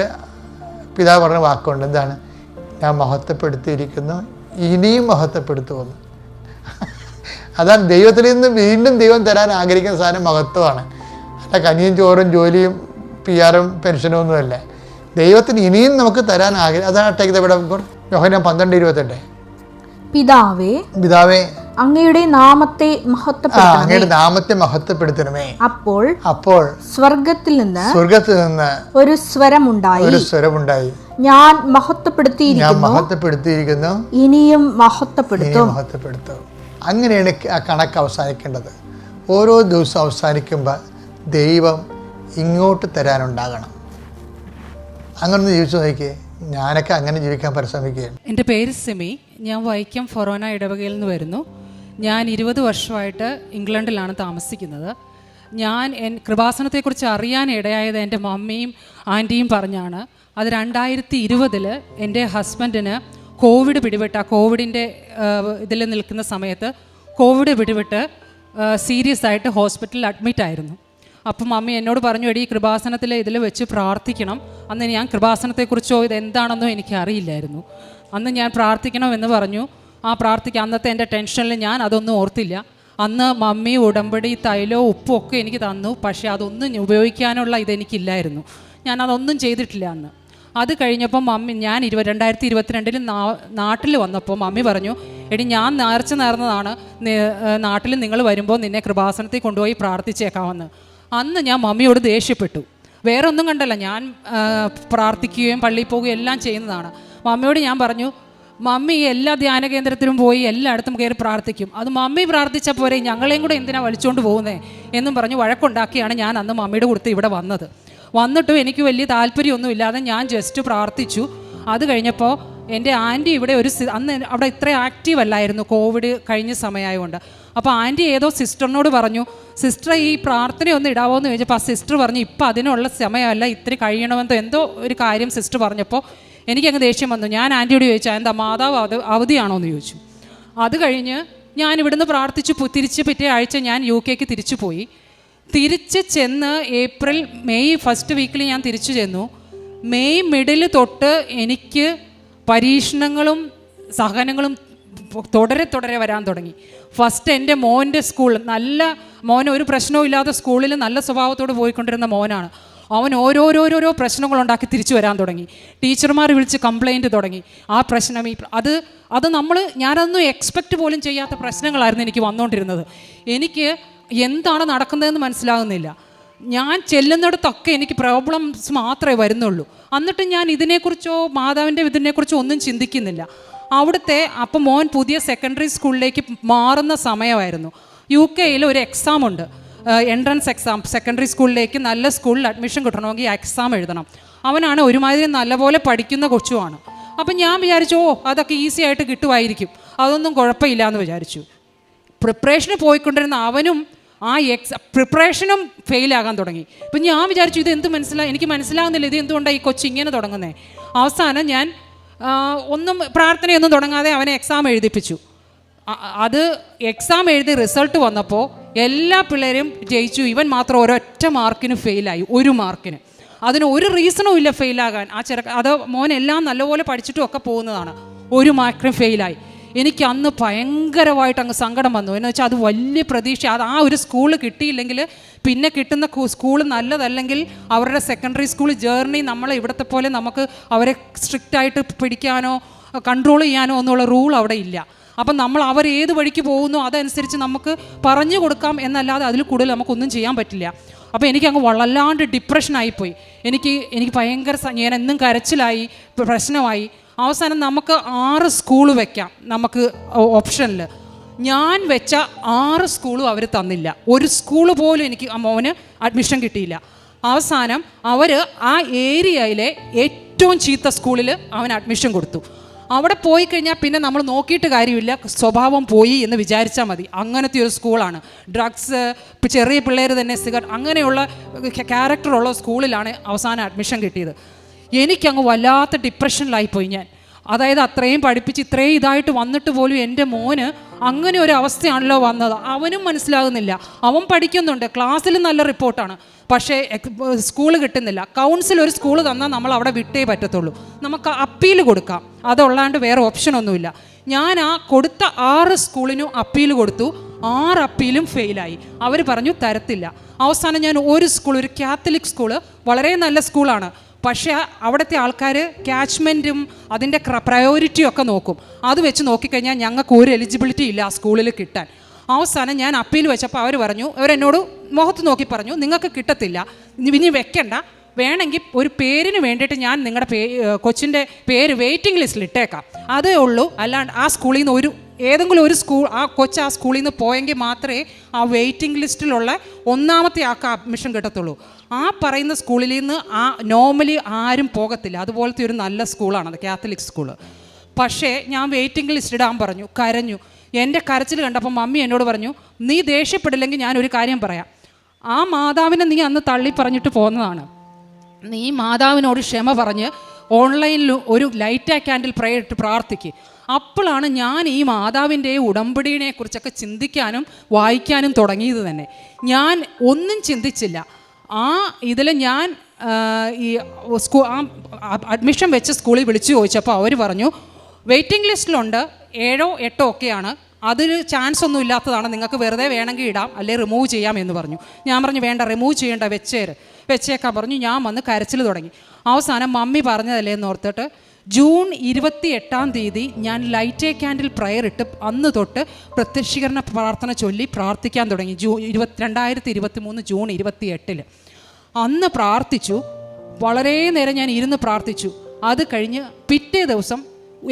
പിതാവ് പറഞ്ഞ വാക്കുണ്ട്, എന്താണ്? ഞാൻ മഹത്വപ്പെടുത്തിയിരിക്കുന്നു, ഇനിയും മഹത്വപ്പെടുത്തുമെന്ന്. അതാണ് ദൈവത്തിൽ നിന്ന് വീണ്ടും ദൈവം തരാൻ ആഗ്രഹിക്കുന്ന സാധനം മഹത്വമാണ്. അല്ല കനിയും ചോറും ജോലിയും PR പെൻഷനും ഒന്നുമല്ല. ദൈവത്തിന് ഇനിയും നമുക്ക് തരാൻ അതാണ് ടേക്ക് ഇവിടെ യോഹന്നാൻ 12:28. പിതാവേ അങ്ങയുടെ നാമത്തെ മഹത്വപ്പെടുത്തണമേ. അപ്പോൾ സ്വർഗത്തിൽ നിന്ന് ഒരു സ്വരമുണ്ടായി, ഞാൻ മഹത്വപ്പെടുത്തിയിരിക്കുന്നു, ഇനിയും മഹത്വപ്പെടുത്തും. അങ്ങനെയാണ് ആ കണക്ക് അവസാനിക്കേണ്ടത്. ഓരോ ദിവസം അവസാനിക്കുമ്പോൾ ദൈവം ഇങ്ങോട്ട് തരാനുണ്ടാകണം. അങ്ങനെ ജീവിച്ചു നോക്കിയേ. ഞാനൊക്കെ അങ്ങനെ ജീവിക്കാൻ പരിശ്രമിക്കുകയാണ്. എൻ്റെ പേര് സിമി. ഞാൻ വൈക്കം ഫൊറോന ഇടവകയിൽ നിന്ന് വരുന്നു. ഞാൻ 20 വർഷമായിട്ട് ഇംഗ്ലണ്ടിലാണ് താമസിക്കുന്നത്. ഞാൻ കൃപാസനത്തെക്കുറിച്ച് അറിയാൻ ഇടയായത് എൻ്റെ മമ്മിയും ആൻറ്റിയും പറഞ്ഞാണ്. അത് 2020 എൻ്റെ ഹസ്ബൻഡിന് കോവിഡ് പിടിപെട്ട കോവിഡിൻ്റെ ഇതിൽ നിൽക്കുന്ന സമയത്ത് കോവിഡ് പിടിപെട്ട് സീരിയസ് ആയിട്ട് ഹോസ്പിറ്റലിൽ അഡ്മിറ്റ് ആയിരുന്നു. അപ്പം മമ്മി എന്നോട് പറഞ്ഞു, എടി കൃപാസനത്തിൽ ഇതിൽ വെച്ച് പ്രാർത്ഥിക്കണം. അന്ന് ഞാൻ കൃപാസനത്തെക്കുറിച്ചോ ഇതെന്താണെന്നോ എനിക്കറിയില്ലായിരുന്നു. അന്ന് ഞാൻ പ്രാർത്ഥിക്കണമെന്ന് പറഞ്ഞു. അന്നത്തെ എൻ്റെ ടെൻഷനിൽ ഞാൻ അതൊന്നും ഓർത്തില്ല. അന്ന് മമ്മി ഉടമ്പടി തൈലവും ഉപ്പും ഒക്കെ എനിക്ക് തന്നു. പക്ഷേ അതൊന്നും ഉപയോഗിക്കാനുള്ള ഇതെനിക്കില്ലായിരുന്നു. ഞാൻ അതൊന്നും ചെയ്തിട്ടില്ല അന്ന്. അത് കഴിഞ്ഞപ്പോൾ ഞാൻ 2022 നാട്ടിൽ വന്നപ്പോൾ മമ്മി പറഞ്ഞു, എടി ഞാൻ നേർന്നതാണ്, നാട്ടിൽ നിങ്ങൾ വരുമ്പോൾ നിന്നെ കൃപാസനത്തിൽ കൊണ്ടുപോയി പ്രാർത്ഥിച്ചേക്കാമെന്ന്. അന്ന് ഞാൻ മമ്മിയോട് ദേഷ്യപ്പെട്ടു. വേറെ ഒന്നും കണ്ടല്ല, ഞാൻ പ്രാർത്ഥിക്കുകയും പള്ളിയിൽ പോവുകയും എല്ലാം ചെയ്യുന്നതാണ്. മമ്മിയോട് ഞാൻ പറഞ്ഞു, മമ്മി എല്ലാ ധ്യാന കേന്ദ്രത്തിലും പോയി എല്ലായിടത്തും കയറി പ്രാർത്ഥിക്കും, അത് മമ്മി പ്രാർത്ഥിച്ച പോരെ, ഞങ്ങളെയും കൂടെ എന്തിനാണ് വലിച്ചുകൊണ്ട് പോകുന്നത് എന്നും പറഞ്ഞ് വഴക്കുണ്ടാക്കിയാണ് ഞാൻ അന്ന് മമ്മിയുടെ കൊടുത്ത് ഇവിടെ വന്നത്. വന്നിട്ടും എനിക്ക് വലിയ താല്പര്യമൊന്നും ഇല്ലാതെ ഞാൻ ജസ്റ്റ് പ്രാർത്ഥിച്ചു. അത് കഴിഞ്ഞപ്പോൾ എൻ്റെ ആൻറ്റി ഇവിടെ അന്ന് അവിടെ ഇത്ര ആക്റ്റീവ് അല്ലായിരുന്നു, കോവിഡ് കഴിഞ്ഞ സമയമായതുകൊണ്ട്. അപ്പോൾ ആൻറ്റി ഏതോ സിസ്റ്ററിനോട് പറഞ്ഞു, സിസ്റ്റർ ഈ പ്രാർത്ഥനയൊന്നും ഇടാവോ എന്ന് ചോദിച്ചപ്പോൾ ആ സിസ്റ്റർ പറഞ്ഞു, ഇപ്പം അതിനുള്ള സമയമല്ല, ഇത്തിരി കഴിയണമെന്നോ എന്തോ ഒരു കാര്യം സിസ്റ്റർ പറഞ്ഞപ്പോൾ എനിക്കങ്ങ് ദേഷ്യം വന്നു. ഞാൻ ആൻറ്റിയോട് ചോദിച്ചാൽ എന്താ മാതാവ് അവധിയാണോ എന്ന് ചോദിച്ചു. അത് കഴിഞ്ഞ് ഞാൻ ഇവിടുന്ന് പ്രാർത്ഥിച്ചു. പിറ്റേ ആഴ്ച ഞാൻ UK തിരിച്ചു പോയി. തിരിച്ച് ചെന്ന് മെയ് ഫസ്റ്റ് വീക്കിൽ ഞാൻ തിരിച്ചു ചെന്നു. മെയ് മിഡിൽ തൊട്ട് എനിക്ക് പരീക്ഷണങ്ങളും സഹനങ്ങളും തുടരെ വരാൻ തുടങ്ങി. ഫസ്റ്റ് എൻ്റെ മോൻ്റെ സ്കൂൾ, മോൻ ഒരു പ്രശ്നവും ഇല്ലാത്ത സ്കൂളിൽ നല്ല സ്വഭാവത്തോട് പോയിക്കൊണ്ടിരുന്ന മോനാണ്. അവൻ ഓരോരോരോരോ പ്രശ്നങ്ങളുണ്ടാക്കി തിരിച്ചു വരാൻ തുടങ്ങി. ടീച്ചർമാർ വിളിച്ച് കംപ്ലൈൻറ്റ് തുടങ്ങി. ആ പ്രശ്നം അത് ഞാനതൊന്നും എക്സ്പെക്റ്റ് പോലും ചെയ്യാത്ത പ്രശ്നങ്ങളായിരുന്നു എനിക്ക് വന്നുകൊണ്ടിരുന്നത്. എനിക്ക് എന്താണ് നടക്കുന്നതെന്ന് മനസ്സിലാകുന്നില്ല. ഞാൻ ചെല്ലുന്നിടത്തൊക്കെ എനിക്ക് പ്രോബ്ലംസ് മാത്രമേ വരുന്നുള്ളൂ. എന്നിട്ട് ഞാൻ ഇതിനെക്കുറിച്ചോ മാതാവിൻ്റെ ഇതിനെക്കുറിച്ചോ ഒന്നും ചിന്തിക്കുന്നില്ല. അപ്പം മോൻ പുതിയ സെക്കൻഡറി സ്കൂളിലേക്ക് മാറുന്ന സമയമായിരുന്നു. UK ഒരു എക്സാം ഉണ്ട്, എൻട്രൻസ് എക്സാം. സെക്കൻഡറി സ്കൂളിലേക്ക് നല്ല സ്കൂളിൽ അഡ്മിഷൻ കിട്ടണമെങ്കിൽ എക്സാം എഴുതണം. അവനാണ് ഒരുമാതിരി നല്ലപോലെ പഠിക്കുന്ന കൊച്ചുമാണ്. അപ്പം ഞാൻ വിചാരിച്ചു, അതൊക്കെ ഈസി ആയിട്ട് കിട്ടുമായിരിക്കും, അതൊന്നും കുഴപ്പമില്ല എന്ന് വിചാരിച്ചു. പ്രിപ്പറേഷന് പോയിക്കൊണ്ടിരുന്ന അവനും പ്രിപ്പറേഷനും ഫെയിലാകാൻ തുടങ്ങി. അപ്പം ഞാൻ വിചാരിച്ചു, എനിക്ക് മനസ്സിലാകുന്നില്ല, ഇത് എന്തുകൊണ്ടാണ് ഈ കൊച്ചു ഇങ്ങനെ തുടങ്ങുന്നത്. അവസാനം ഞാൻ ഒന്നും പ്രാർത്ഥനയൊന്നും തുടങ്ങാതെ അവനെ എക്സാം എഴുതിപ്പിച്ചു. അത് എക്സാം എഴുതി റിസൾട്ട് വന്നപ്പോൾ എല്ലാ പിള്ളേരും ജയിച്ചു, ഇവൻ മാത്രം ഒരൊറ്റ മാർക്കിന് ഫെയിലായി. 1 മാർക്കിന്. അതിന് ഒരു റീസണും ഇല്ല ഫെയിലാകാൻ. അത് മോൻ എല്ലാം നല്ലപോലെ പഠിച്ചിട്ടും ഒക്കെ പോകുന്നതാണ്. 1 മാർക്കിന് ഫെയിലായി. എനിക്ക് അന്ന് ഭയങ്കരമായിട്ട് അങ്ങ് സങ്കടം വന്നു. എന്ന് വെച്ചാൽ അത് വലിയ പ്രതീക്ഷ. ആ ഒരു സ്കൂൾ കിട്ടിയില്ലെങ്കിൽ പിന്നെ കിട്ടുന്ന സ്കൂൾ നല്ലതല്ലെങ്കിൽ അവരുടെ സെക്കൻഡറി സ്കൂൾ ജേർണി നമ്മളെ ഇവിടുത്തെ പോലെ നമുക്ക് അവരെ സ്ട്രിക്റ്റായിട്ട് പിടിക്കാനോ കൺട്രോൾ ചെയ്യാനോ ഒന്നുള്ള റൂൾ അവിടെ ഇല്ല. അപ്പം നമ്മൾ അവർ ഏത് വഴിക്ക് പോകുന്നു അതനുസരിച്ച് നമുക്ക് പറഞ്ഞു കൊടുക്കാം എന്നല്ലാതെ അതിൽ കൂടുതൽ നമുക്കൊന്നും ചെയ്യാൻ പറ്റില്ല. അപ്പോൾ എനിക്കങ്ങ് വല്ലാണ്ട് ഡിപ്രഷനായിപ്പോയി. എനിക്ക് ഭയങ്കര ഞാൻ എന്നും കരച്ചിലായി, പ്രശ്നമായി. അവസാനം നമുക്ക് 6 സ്കൂള് വെക്കാം നമുക്ക് ഓപ്ഷനിൽ. ഞാൻ വെച്ച 6 സ്കൂളും അവർ തന്നില്ല. ഒരു സ്കൂള് പോലും എനിക്ക് മോന് അഡ്മിഷൻ കിട്ടിയില്ല. അവസാനം അവർ ആ ഏരിയയിലെ ഏറ്റവും ചീത്ത സ്കൂളിൽ അവന് അഡ്മിഷൻ കൊടുത്തു. അവിടെ പോയി കഴിഞ്ഞാൽ പിന്നെ നമ്മൾ നോക്കിയിട്ട് കാര്യമില്ല, സ്വഭാവം പോയി എന്ന് വിചാരിച്ചാൽ മതി. അങ്ങനത്തെ ഒരു സ്കൂളാണ്. ഡ്രഗ്സ്, ചെറിയ പിള്ളേർ തന്നെ സിഗരറ്റ്, അങ്ങനെയുള്ള ക്യാരക്ടറുള്ള സ്കൂളിലാണ് അവസാനം അഡ്മിഷൻ കിട്ടിയത്. എനിക്കങ്ങ് വല്ലാത്ത ഡിപ്രഷനിലായിപ്പോയി ഞാൻ. അതായത് അത്രയും പഠിപ്പിച്ച് ഇത്രയും ഇതായിട്ട് വന്നിട്ട് പോലും എൻ്റെ മോന് അങ്ങനെ ഒരു അവസ്ഥയാണല്ലോ വന്നത്. അവനും മനസ്സിലാകുന്നില്ല. അവൻ പഠിക്കുന്നുണ്ട്, ക്ലാസ്സിൽ നല്ല റിപ്പോർട്ടാണ്, പക്ഷേ സ്കൂൾ കിട്ടുന്നില്ല. കൗൺസിൽ ഒരു സ്കൂൾ തന്നാൽ നമ്മൾ അവിടെ വിട്ടേ പറ്റത്തുള്ളൂ. നമുക്ക് അപ്പീൽ കൊടുക്കാം, അതല്ലാണ്ട് വേറെ ഓപ്ഷനൊന്നുമില്ല. ഞാൻ ആ കൊടുത്ത 6 സ്കൂളിനും അപ്പീൽ കൊടുത്തു. 6 അപ്പീലും ഫെയിലായി. അവർ പറഞ്ഞു തരത്തില്ല. അവസാനം ഞാൻ ഒരു കാത്തലിക് സ്കൂള്, വളരെ നല്ല സ്കൂളാണ്, പക്ഷേ അവിടുത്തെ ആൾക്കാർ ക്യാച്ച്മെൻറ്റും അതിൻ്റെ പ്രയോറിറ്റിയും ഒക്കെ നോക്കും. അത് വെച്ച് നോക്കിക്കഴിഞ്ഞാൽ ഞങ്ങൾക്ക് ഒരു എലിജിബിലിറ്റി ഇല്ല ആ സ്കൂളിൽ കിട്ടാൻ. അവസാനം ഞാൻ അപ്പീൽ വെച്ചപ്പോൾ അവർ പറഞ്ഞു, അവരെന്നോട് മുഖത്ത് നോക്കി പറഞ്ഞു, നിങ്ങൾക്ക് കിട്ടത്തില്ല, ഇനി വെക്കണ്ട, വേണമെങ്കിൽ ഒരു പേരിന് വേണ്ടിയിട്ട് ഞാൻ നിങ്ങളുടെ കൊച്ചിൻ്റെ പേര് വെയിറ്റിംഗ് ലിസ്റ്റിൽ ഇട്ടേക്കാം, അതേ ഉള്ളൂ. അല്ലാണ്ട് ആ സ്കൂളിൽ നിന്ന് ഏതെങ്കിലും ഒരു സ്കൂൾ ആ സ്കൂളിൽ നിന്ന് പോയെങ്കിൽ മാത്രമേ ആ വെയിറ്റിംഗ് ലിസ്റ്റിലുള്ള ഒന്നാമത്തെ ആൾക്ക് അഡ്മിഷൻ കിട്ടത്തുള്ളൂ. ആ പറയുന്ന സ്കൂളിൽ നിന്ന് നോർമലി ആരും പോകത്തില്ല. അതുപോലത്തെ ഒരു നല്ല സ്കൂളാണത്, കാത്തലിക് സ്കൂള്. പക്ഷേ ഞാൻ വെയിറ്റിംഗ് ലിസ്റ്റ് ഇടാൻ പറഞ്ഞു, കരഞ്ഞു. എൻ്റെ കരച്ചിൽ കണ്ടപ്പോൾ മമ്മി എന്നോട് പറഞ്ഞു, നീ ദേഷ്യപ്പെടില്ലെങ്കിൽ ഞാനൊരു കാര്യം പറയാം, ആ മാതാവിനെ നീ അന്ന് തള്ളി പറഞ്ഞിട്ട് പോകുന്നതാണ്, നീ മാതാവിനോട് ക്ഷമ പറഞ്ഞ് ഓൺലൈനിൽ ഒരു ലൈറ്റ് ആ ക്യാൻഡിൽ പ്രയർ ഇട്ട് പ്രാർത്ഥിക്കുക. അപ്പോഴാണ് ഞാൻ ഈ മാതാവിൻ്റെ ഉടമ്പടിയെ കുറിച്ചൊക്കെ ചിന്തിക്കാനും വായിക്കാനും തുടങ്ങിയത് തന്നെ. ഞാൻ ഒന്നും ചിന്തിച്ചില്ല. ഇതിൽ ഞാൻ ഈ അഡ്മിഷൻ വെച്ച സ്കൂളിൽ വിളിച്ചു ചോദിച്ചപ്പോൾ അവർ പറഞ്ഞു, വെയിറ്റിംഗ് ലിസ്റ്റിലുണ്ട് 7 or 8 ഒക്കെയാണ്, അതൊരു ചാൻസ് ഒന്നും ഇല്ലാത്തതാണ്, നിങ്ങൾക്ക് വെറുതെ വേണമെങ്കിൽ ഇടാം, അല്ലെങ്കിൽ റിമൂവ് ചെയ്യാം എന്ന് പറഞ്ഞു. ഞാൻ പറഞ്ഞു വേണ്ട, റിമൂവ് ചെയ്യേണ്ട, വെച്ചേക്കാൻ പറഞ്ഞു. ഞാൻ വന്ന് കരച്ചിൽ തുടങ്ങി. അവസാനം മമ്മി പറഞ്ഞതല്ലേ എന്ന് ഓർത്തിട്ട് ജൂൺ 28 ഞാൻ ലൈറ്റ് എ ക്യാൻഡിൽ പ്രയർ ഇട്ട് അന്ന് തൊട്ട് പ്രത്യക്ഷീകരണ പ്രാർത്ഥന ചൊല്ലി പ്രാർത്ഥിക്കാൻ തുടങ്ങി. 2023 ജൂൺ 28 അന്ന് പ്രാർത്ഥിച്ചു. വളരെ നേരം ഞാൻ ഇരുന്ന് പ്രാർത്ഥിച്ചു. അത് കഴിഞ്ഞ് പിറ്റേ ദിവസം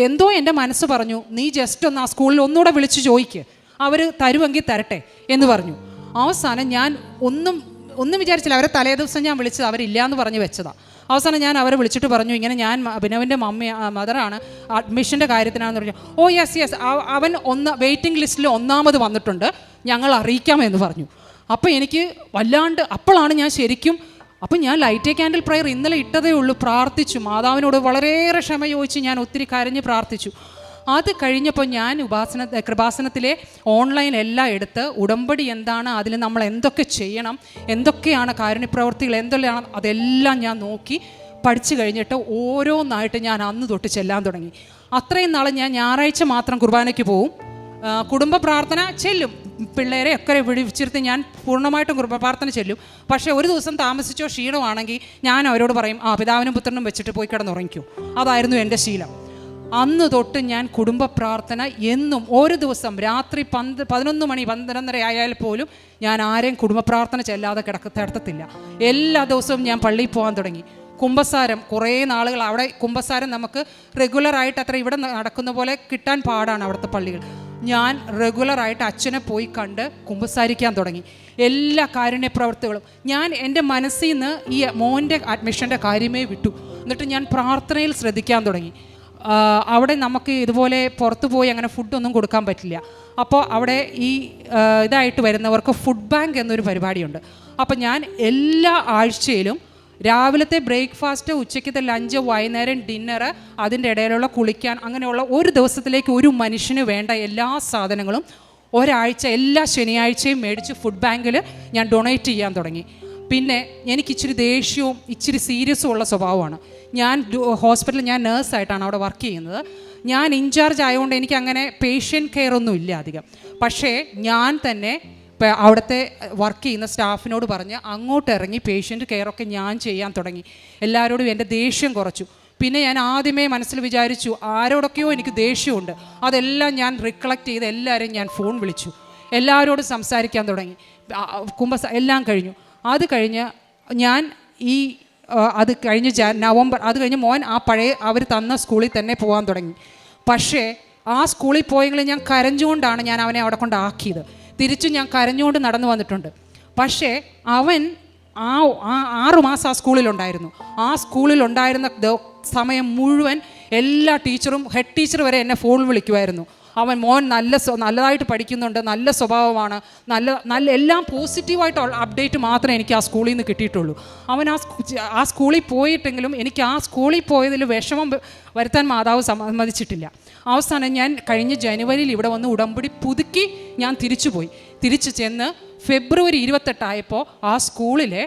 എന്തോ എൻ്റെ മനസ്സ് പറഞ്ഞു, നീ ജസ്റ്റ് ഒന്ന് ആ സ്കൂളിൽ ഒന്നുകൂടെ വിളിച്ച് ചോദിക്ക്, അവർ തരുമെങ്കിൽ തരട്ടെ എന്ന് പറഞ്ഞു. അവസാനം ഞാൻ ഒന്നും വിചാരിച്ചില്ല. അവരെ തലേ ദിവസം ഞാൻ വിളിച്ചത്, അവരില്ലയെന്ന് പറഞ്ഞ് വെച്ചതാണ്. അവസാനം ഞാൻ അവരെ വിളിച്ചിട്ട് പറഞ്ഞു, ഇങ്ങനെ ഞാൻ അഭിനവിൻ്റെ മദറാണ്, അഡ്മിഷൻ്റെ കാര്യത്തിനാണെന്ന് പറഞ്ഞു. ഓ യെസ്, അവൻ വെയിറ്റിംഗ് ലിസ്റ്റിൽ 1ാമത് വന്നിട്ടുണ്ട്, ഞങ്ങൾ അറിയിക്കാമെന്ന് പറഞ്ഞു. അപ്പോൾ എനിക്ക് വല്ലാണ്ട്, അപ്പോഴാണ് ഞാൻ ശരിക്കും, അപ്പം ഞാൻ ലൈറ്റ് എ ക്യാൻഡിൽ പ്രയർ ഇന്നലെ ഇട്ടതേ ഉള്ളൂ, പ്രാർത്ഥിച്ചു, മാതാവിനോട് വളരെയേറെ ക്ഷമ ചോദിച്ച് ഞാൻ ഒത്തിരി കരഞ്ഞ് പ്രാർത്ഥിച്ചു. അത് കഴിഞ്ഞപ്പോൾ ഞാൻ കൃപാസനത്തിലെ ഓൺലൈൻ എല്ലാം എടുത്ത് ഉടമ്പടി എന്താണ്, അതിൽ നമ്മൾ എന്തൊക്കെ ചെയ്യണം, എന്തൊക്കെയാണ് കാരുണ്യപ്രവർത്തികൾ, എന്തെല്ലാം, അതെല്ലാം ഞാൻ നോക്കി പഠിച്ചു കഴിഞ്ഞിട്ട് ഓരോന്നായിട്ട് ഞാൻ അന്ന് തൊട്ട് ചെല്ലാൻ തുടങ്ങി. അത്രയും നാൾ ഞാൻ ഞായറാഴ്ച മാത്രം കുർബാനയ്ക്ക് പോവും, കുടുംബ പ്രാർത്ഥന ചെല്ലും, പിള്ളേരെ ഒക്കെ വിളിച്ചിരുത്തി ഞാൻ പൂർണ്ണമായിട്ടും കുടുംബ പ്രാർത്ഥന ചെല്ലും. പക്ഷേ ഒരു ദിവസം താമസിച്ചോ ക്ഷീണമാണെങ്കിൽ ഞാൻ അവരോട് പറയും, പിതാവിനും പുത്രനും വെച്ചിട്ട് പോയി കിടന്നുറങ്ങിക്കൂ. അതായിരുന്നു എൻ്റെ ശീലം. അന്ന് തൊട്ട് ഞാൻ കുടുംബ പ്രാർത്ഥന എന്നും, ഒരു ദിവസം രാത്രി 11 മണി 12:30 ആയാൽ പോലും ഞാൻ ആരെയും കുടുംബ പ്രാർത്ഥന ചെല്ലാതെ കിടത്തത്തില്ല. എല്ലാ ദിവസവും ഞാൻ പള്ളിയിൽ പോകാൻ തുടങ്ങി. കുമ്പസാരം കുറേ നാളുകൾ അവിടെ, കുമ്പസാരം നമുക്ക് റെഗുലറായിട്ട് അത്ര ഇവിടെ നടക്കുന്ന പോലെ കിട്ടാൻ പാടാണ് അവിടുത്തെ പള്ളികൾ. ഞാൻ റെഗുലറായിട്ട് അച്ഛനെ പോയി കണ്ട് കുമ്പസാരിക്കാൻ തുടങ്ങി. എല്ലാ കാരുണ്യ പ്രവർത്തികളും ഞാൻ എൻ്റെ മനസ്സിൽ നിന്ന് ഈ മോൻ്റെ അഡ്മിഷൻ്റെ കാര്യമേ വിട്ടു. എന്നിട്ട് ഞാൻ പ്രാർത്ഥനയിൽ ശ്രദ്ധിക്കാൻ തുടങ്ങി. അവിടെ നമുക്ക് ഇതുപോലെ പുറത്തു പോയി അങ്ങനെ ഫുഡൊന്നും കൊടുക്കാൻ പറ്റില്ല. അപ്പോൾ അവിടെ ഈ ഇതായിട്ട് വരുന്നവർക്ക് ഫുഡ് ബാങ്ക് എന്നൊരു പരിപാടിയുണ്ട്. അപ്പോൾ ഞാൻ എല്ലാ ആഴ്ചയിലും രാവിലത്തെ ബ്രേക്ക്ഫാസ്റ്റ്, ഉച്ചയ്ക്കത്തെ ലഞ്ച്, വൈകുന്നേരം ഡിന്നർ, അതിൻ്റെ ഇടയിലുള്ള കുളിക്കാൻ, അങ്ങനെയുള്ള ഒരു ദിവസത്തിലേക്ക് ഒരു മനുഷ്യന് വേണ്ട എല്ലാ സാധനങ്ങളും ഒരാഴ്ച എല്ലാ ശനിയാഴ്ചയും മേടിച്ച് ഫുഡ് ബാങ്കിൽ ഞാൻ ഡൊണേറ്റ് ചെയ്യാൻ തുടങ്ങി. പിന്നെ എനിക്ക് ഇച്ചിരി ദേഷ്യവും ഇച്ചിരി സീരിയസും ഉള്ള സ്വഭാവമാണ്. ഞാൻ ഹോസ്പിറ്റലിൽ ഞാൻ നേഴ്സായിട്ടാണ് അവിടെ വർക്ക് ചെയ്യുന്നത്. ഞാൻ ഇൻചാർജ് ആയതുകൊണ്ട് എനിക്ക് അങ്ങനെ പേഷ്യൻ്റ് കെയർ ഒന്നും ഇല്ല അധികം. പക്ഷേ ഞാൻ തന്നെ അവിടുത്തെ വർക്ക് ചെയ്യുന്ന സ്റ്റാഫിനോട് പറഞ്ഞ് അങ്ങോട്ട് ഇറങ്ങി പേഷ്യൻ്റ് കെയറൊക്കെ ഞാൻ ചെയ്യാൻ തുടങ്ങി. എല്ലാവരോടും എൻ്റെ ദേഷ്യം കുറച്ചു. പിന്നെ ഞാൻ ആദ്യമേ മനസ്സിൽ വിചാരിച്ചു ആരോടൊക്കെയോ എനിക്ക് ദേഷ്യമുണ്ട്, അതെല്ലാം ഞാൻ റിക്കളക്ട് ചെയ്ത് എല്ലാവരെയും ഞാൻ ഫോൺ വിളിച്ചു, എല്ലാവരോടും സംസാരിക്കാൻ തുടങ്ങി. എല്ലാം കഴിഞ്ഞു. അത് കഴിഞ്ഞ് ഞാൻ അത് കഴിഞ്ഞ് നവംബർ, അത് കഴിഞ്ഞ് മോൻ ആ പഴയ അവർ തന്ന സ്കൂളിൽ തന്നെ പോകാൻ തുടങ്ങി. പക്ഷേ ആ സ്കൂളിൽ പോയെങ്കിലും ഞാൻ കരഞ്ഞുകൊണ്ടാണ് ഞാൻ അവനെ അവിടെ കൊണ്ടാക്കിയത്. തിരിച്ചും ഞാൻ കരഞ്ഞുകൊണ്ട് നടന്നു വന്നിട്ടുണ്ട്. പക്ഷേ അവൻ 6 മാസം ആ സ്കൂളിലുണ്ടായിരുന്നു. ആ സ്കൂളിലുണ്ടായിരുന്ന സമയം മുഴുവൻ എല്ലാ ടീച്ചറും, ഹെഡ് ടീച്ചർ വരെ എന്നെ ഫോൺ വിളിക്കുമായിരുന്നു. മോൻ നല്ലതായിട്ട് പഠിക്കുന്നുണ്ട്, നല്ല സ്വഭാവമാണ്, നല്ല എല്ലാം പോസിറ്റീവായിട്ട് അപ്ഡേറ്റ് മാത്രമേ എനിക്ക് ആ സ്കൂളിൽ നിന്ന് കിട്ടിയിട്ടുള്ളൂ. അവൻ ആ സ്കൂളിൽ പോയിട്ടെങ്കിലും എനിക്ക് ആ സ്കൂളിൽ പോയതിൽ വിഷമം വരുത്താൻ മാതാവ് സമ്മതിച്ചിട്ടില്ല. അവസാനം ഞാൻ കഴിഞ്ഞ ജനുവരിയിൽ ഇവിടെ വന്ന് ഉടമ്പടി പുതുക്കി ഞാൻ തിരിച്ചു ചെന്ന് ഫെബ്രുവരി 28 ആയപ്പോൾ ആ സ്കൂളിലെ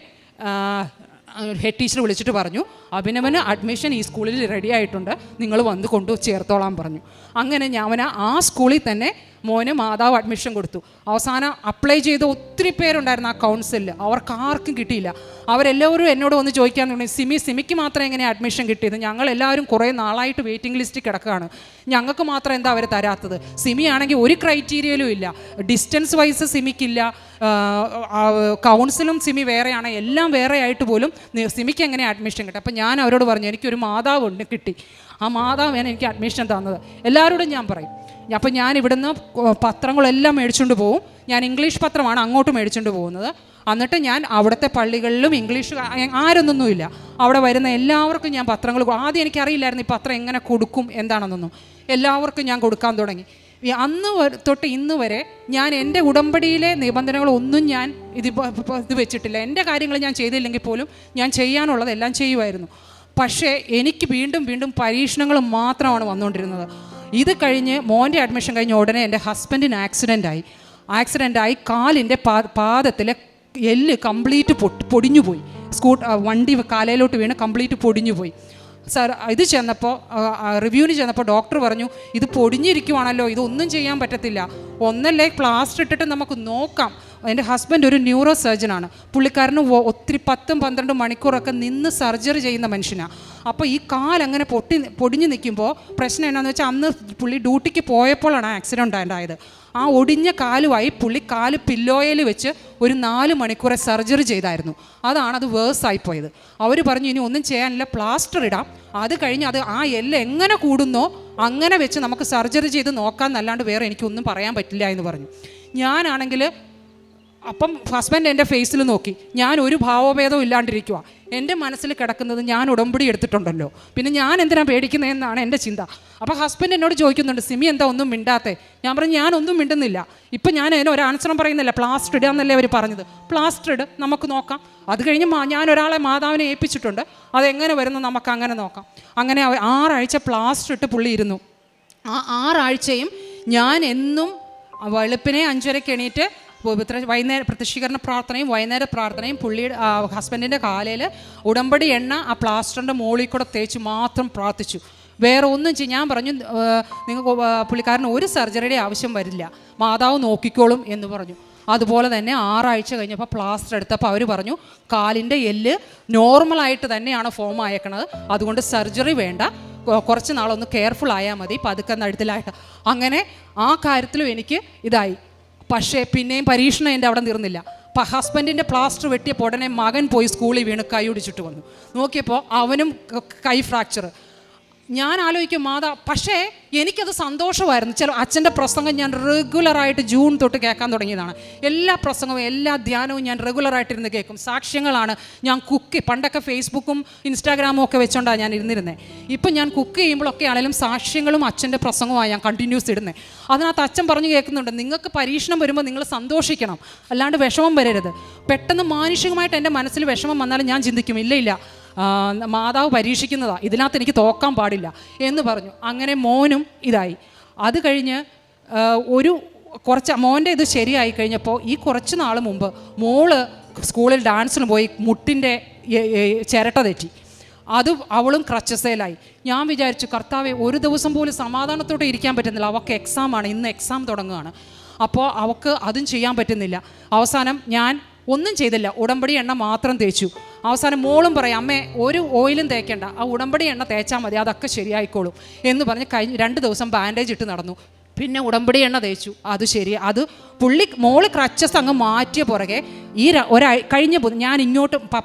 ഹെഡ് ടീച്ചർ വിളിച്ചിട്ട് പറഞ്ഞു, അഭിനവന് അഡ്മിഷൻ ഈ സ്കൂളിൽ റെഡി ആയിട്ടുണ്ട്, നിങ്ങൾ വന്ന് ചേർത്തോളാൻ പറഞ്ഞു. അങ്ങനെ ഞാൻ ആ സ്കൂളിൽ തന്നെ മോന് മാതാവ് അഡ്മിഷൻ കൊടുത്തു. അവസാനം അപ്ലൈ ചെയ്ത ഒത്തിരി പേരുണ്ടായിരുന്നു ആ കൗൺസിലിൽ, അവർക്ക് ആർക്കും കിട്ടിയില്ല. അവരെല്ലാവരും എന്നോട് വന്ന് ചോദിക്കാൻ തുടങ്ങി, സിമിക്ക് മാത്രം എങ്ങനെ അഡ്മിഷൻ കിട്ടിയത്? ഞങ്ങളെല്ലാവരും കുറേ നാളായിട്ട് വെയിറ്റിംഗ് ലിസ്റ്റിൽ കിടക്കുകയാണ്, ഞങ്ങൾക്ക് മാത്രം എന്താ അവർ തരാത്തത്? സിമി ആണെങ്കിൽ ഒരു ക്രൈറ്റീരിയയിലും ഇല്ല, ഡിസ്റ്റൻസ് വൈസ് സിമിക്കില്ല, കൗൺസിലും സിമി വേറെയാണ്, എല്ലാം വേറെ ആയിട്ട് പോലും സിമിക്ക് എങ്ങനെ അഡ്മിഷൻ കിട്ടും? അപ്പം ഞാൻ അവരോട് പറഞ്ഞു, എനിക്കൊരു മാതാവുണ്ട്, കിട്ടി. ആ മാതാവാണ് എനിക്ക് അഡ്മിഷൻ തന്നത്. എല്ലാവരോടും ഞാൻ പറയും. അപ്പം ഞാൻ ഇവിടുന്ന് പത്രങ്ങളെല്ലാം മേടിച്ചുകൊണ്ട് പോകും. ഞാൻ ഇംഗ്ലീഷ് പത്രമാണ് അങ്ങോട്ട് മേടിച്ചുകൊണ്ട് പോകുന്നത്. എന്നിട്ട് ഞാൻ അവിടുത്തെ പള്ളികളിലും ഇംഗ്ലീഷ് ആരൊന്നൊന്നുമില്ല, അവിടെ വരുന്ന എല്ലാവർക്കും ഞാൻ പത്രങ്ങൾ, ആദ്യം എനിക്കറിയില്ലായിരുന്നു ഈ പത്രം എങ്ങനെ കൊടുക്കും എന്താണെന്നൊന്നും, എല്ലാവർക്കും ഞാൻ കൊടുക്കാൻ തുടങ്ങി. അന്ന് തൊട്ട് ഇന്ന് വരെ ഞാൻ എൻ്റെ ഉടമ്പടിയിലെ നിബന്ധനകളൊന്നും ഞാൻ ഇത് വെച്ചിട്ടില്ല. എൻ്റെ കാര്യങ്ങൾ ഞാൻ ചെയ്തില്ലെങ്കിൽ പോലും ഞാൻ ചെയ്യാനുള്ളതെല്ലാം ചെയ്യുമായിരുന്നു. പക്ഷേ എനിക്ക് വീണ്ടും വീണ്ടും പരീക്ഷണങ്ങൾ മാത്രമാണ് വന്നുകൊണ്ടിരുന്നത്. ഇത് കഴിഞ്ഞ് മോൻ്റെ അഡ്മിഷൻ കഴിഞ്ഞ ഉടനെ എൻ്റെ ഹസ്ബൻഡിന് ആക്സിഡൻ്റായി കാലിൻ്റെ പാദത്തിലെ എല്ല് കംപ്ലീറ്റ് പൊടിഞ്ഞുപോയി. വണ്ടി കാലയിലോട്ട് വീണ് കംപ്ലീറ്റ് പൊടിഞ്ഞുപോയി. സാർ ഇത് ചെന്നപ്പോൾ റിവ്യൂവിന് ചെന്നപ്പോൾ ഡോക്ടർ പറഞ്ഞു, ഇത് പൊടിഞ്ഞിരിക്കുവാണല്ലോ, ഇതൊന്നും ചെയ്യാൻ പറ്റത്തില്ല, ഒന്നല്ലേ പ്ലാസ്റ്റർ ഇട്ടിട്ട് നമുക്ക് നോക്കാം. എൻ്റെ ഹസ്ബൻഡ് ഒരു ന്യൂറോ സർജനാണ്. പുള്ളിക്കാരന് ഒത്തിരി 10-12 മണിക്കൂറൊക്കെ നിന്ന് സർജറി ചെയ്യുന്ന മനുഷ്യനാണ്. അപ്പോൾ ഈ കാലങ്ങനെ പൊടിഞ്ഞ് നിൽക്കുമ്പോൾ പ്രശ്നം എന്നാന്ന് വെച്ചാൽ, അന്ന് പുള്ളി ഡ്യൂട്ടിക്ക് പോയപ്പോഴാണ് ആക്സിഡൻ്റ് ഉണ്ടായത്. ആ ഒടിഞ്ഞ കാലുമായി പുള്ളി കാല് പില്ലോയിൽ വെച്ച് ഒരു 4 മണിക്കൂറെ സർജറി ചെയ്തായിരുന്നു. അത് വേഴ്സായിപ്പോയത്. അവർ പറഞ്ഞു, ഇനി ഒന്നും ചെയ്യാനില്ല, പ്ലാസ്റ്റർ ഇടാം, അത് കഴിഞ്ഞ് ആ എല്ല് എങ്ങനെ കൂടുന്നോ അങ്ങനെ വെച്ച് നമുക്ക് സർജറി ചെയ്ത് നോക്കാമെന്നല്ലാണ്ട് വേറെ എനിക്കൊന്നും പറയാൻ പറ്റില്ല എന്ന് പറഞ്ഞു. ഞാനാണെങ്കിൽ അപ്പം ഹസ്ബൻഡ് എൻ്റെ ഫേസിൽ നോക്കി, ഞാൻ ഒരു ഭാവഭേദവും ഇല്ലാണ്ടിരിക്കുക. എൻ്റെ മനസ്സിൽ കിടക്കുന്നത് ഞാൻ ഉടമ്പടി എടുത്തിട്ടുണ്ടല്ലോ, പിന്നെ ഞാൻ എന്തിനാണ് പേടിക്കുന്നതെന്നാണ് എൻ്റെ ചിന്ത. അപ്പോൾ ഹസ്ബൻഡ് എന്നോട് ചോദിക്കുന്നുണ്ട്, സിമി എന്താ ഒന്നും മിണ്ടാത്തേ? ഞാൻ പറഞ്ഞു, ഞാനൊന്നും മിണ്ടുന്നില്ല. ഇപ്പം ഞാൻ അതിന് ഒരു ആൻസറും പറയുന്നില്ല. പ്ലാസ്റ്റർ ഇടാന്നല്ലേ അവർ പറഞ്ഞത്, പ്ലാസ്റ്റർ ഇട്, നമുക്ക് നോക്കാം. അത് കഴിഞ്ഞ് ഞാൻ ഒരാളെ മാതാവിനെ ഏൽപ്പിച്ചിട്ടുണ്ട്, അതെങ്ങനെ വരുന്നു നമുക്ക് അങ്ങനെ നോക്കാം. അങ്ങനെ 6 ആഴ്ച പ്ലാസ്റ്റർ ഇട്ട് പുള്ളി ഇരുന്നു. ആ 6 ആഴ്ചയും ഞാൻ എന്നും വെളുപ്പിനെ 5:30 എണീറ്റ് വൈകുന്നേരം പ്രത്യക്ഷീകരണ പ്രാർത്ഥനയും വൈകുന്നേര പ്രാർത്ഥനയും പുള്ളിയുടെ ഹസ്ബൻഡിൻ്റെ കാലയിൽ ഉടമ്പടി എണ്ണ ആ പ്ലാസ്റ്ററിൻ്റെ മുകളിൽ കൂടെ തേച്ച് മാത്രം പ്രാർത്ഥിച്ചു. വേറെ ഒന്നും ഞാൻ പറഞ്ഞു, നിങ്ങൾക്ക് പുള്ളിക്കാരന് ഒരു സർജറിയുടെ ആവശ്യം വരില്ല, മാതാവ് നോക്കിക്കോളും എന്ന് പറഞ്ഞു. അതുപോലെ തന്നെ 6 ആഴ്ച കഴിഞ്ഞപ്പോൾ പ്ലാസ്റ്റർ എടുത്തപ്പോൾ അവർ പറഞ്ഞു, കാലിൻ്റെ എല്ല് നോർമലായിട്ട് തന്നെയാണ് ഫോം ആയേക്കണത്, അതുകൊണ്ട് സർജറി വേണ്ട, കുറച്ച് നാളൊന്ന് കെയർഫുൾ ആയാൽ മതി, പതുക്കെ നടുത്തിലായിട്ട്. അങ്ങനെ ആ കാര്യത്തിലും എനിക്ക് ഇതായി. പക്ഷേ പിന്നെയും പരീക്ഷണം എൻ്റെ അവിടെ തീർന്നില്ല. ഹസ്ബൻഡിൻ്റെ പ്ലാസ്റ്റർ വെട്ടിയപ്പോൾ ഉടനെ മകൻ പോയി സ്കൂളിൽ വീണ് കൈ ഒടിച്ചിട്ട് വന്നു. നോക്കിയപ്പോൾ അവനും കൈ ഫ്രാക്ചർ. ഞാൻ ആലോചിക്കും പക്ഷേ എനിക്കത് സന്തോഷമായിരുന്നു. അച്ഛൻ്റെ പ്രസംഗം ഞാൻ റെഗുലറായിട്ട് ജൂൺ തൊട്ട് കേൾക്കാൻ തുടങ്ങിയതാണ്. എല്ലാ പ്രസംഗവും എല്ലാ ധ്യാനവും ഞാൻ റെഗുലറായിട്ടിരുന്ന് കേൾക്കും. സാക്ഷ്യങ്ങളാണ്. ഞാൻ പണ്ടൊക്കെ ഫേസ്ബുക്കും ഇൻസ്റ്റാഗ്രാമും ഒക്കെ വെച്ചോണ്ടാണ് ഞാൻ ഇരുന്നിരുന്നത്. ഇപ്പം ഞാൻ കുക്ക് ചെയ്യുമ്പോഴൊക്കെ ആണെങ്കിലും സാക്ഷ്യങ്ങളും അച്ഛൻ്റെ പ്രസംഗവുമാണ് ഞാൻ കണ്ടിന്യൂസ് ഇടുന്നത്. അതിനകത്ത് അച്ഛൻ പറഞ്ഞു കേൾക്കുന്നുണ്ട്, നിങ്ങൾക്ക് പരീക്ഷണം വരുമ്പോൾ നിങ്ങൾ സന്തോഷിക്കണം, അല്ലാണ്ട് വിഷമം വരരുത്. പെട്ടെന്ന് മാനുഷികമായിട്ട് എൻ്റെ മനസ്സിൽ വിഷമം വന്നാലും ഞാൻ ചിന്തിക്കും, ഇല്ല മാതാവ് പരീക്ഷിക്കുന്നതാണ്, ഇതിനകത്ത് എനിക്ക് തോക്കാൻ പാടില്ല എന്ന് പറഞ്ഞു. അങ്ങനെ മോനും ഇതായി. അത് കഴിഞ്ഞ് മോൻ്റെ ഇത് ശരിയായി കഴിഞ്ഞപ്പോൾ ഈ കുറച്ച് നാൾ മുമ്പ് മോള് സ്കൂളിൽ ഡാൻസിന് പോയി മുട്ടിൻ്റെ ചിരട്ട തെറ്റി. അവളും ക്രച്ചസേലായി. ഞാൻ വിചാരിച്ചു, കർത്താവേ, ഒരു ദിവസം പോലും സമാധാനത്തോടെ ഇരിക്കാൻ പറ്റുന്നില്ല. അവൾക്ക് എക്സാമാണ്, ഇന്ന് എക്സാം തുടങ്ങുകയാണ്. അപ്പോൾ അവൾക്ക് അതും ചെയ്യാൻ പറ്റുന്നില്ല. അവസാനം ഞാൻ ഒന്നും ചെയ്തില്ല, ഉടമ്പടി എണ്ണ മാത്രം തേച്ചു. അവസാനം മോളും പറയും, അമ്മേ ഒരു ഓയിലും തേക്കേണ്ട, ആ ഉടമ്പടി എണ്ണ തേച്ചാൽ മതി, അതൊക്കെ ശരിയായിക്കോളും എന്ന് പറഞ്ഞ് 2 ദിവസം ബാൻഡേജ് ഇട്ട് നടന്നു. പിന്നെ ഉടമ്പടി എണ്ണ തേച്ചു, അത് ശരി. മോള് ക്രച്ചസ് അങ്ങ് മാറ്റിയ പുറകെ കഴിഞ്ഞ ഞാൻ ഇങ്ങോട്ട്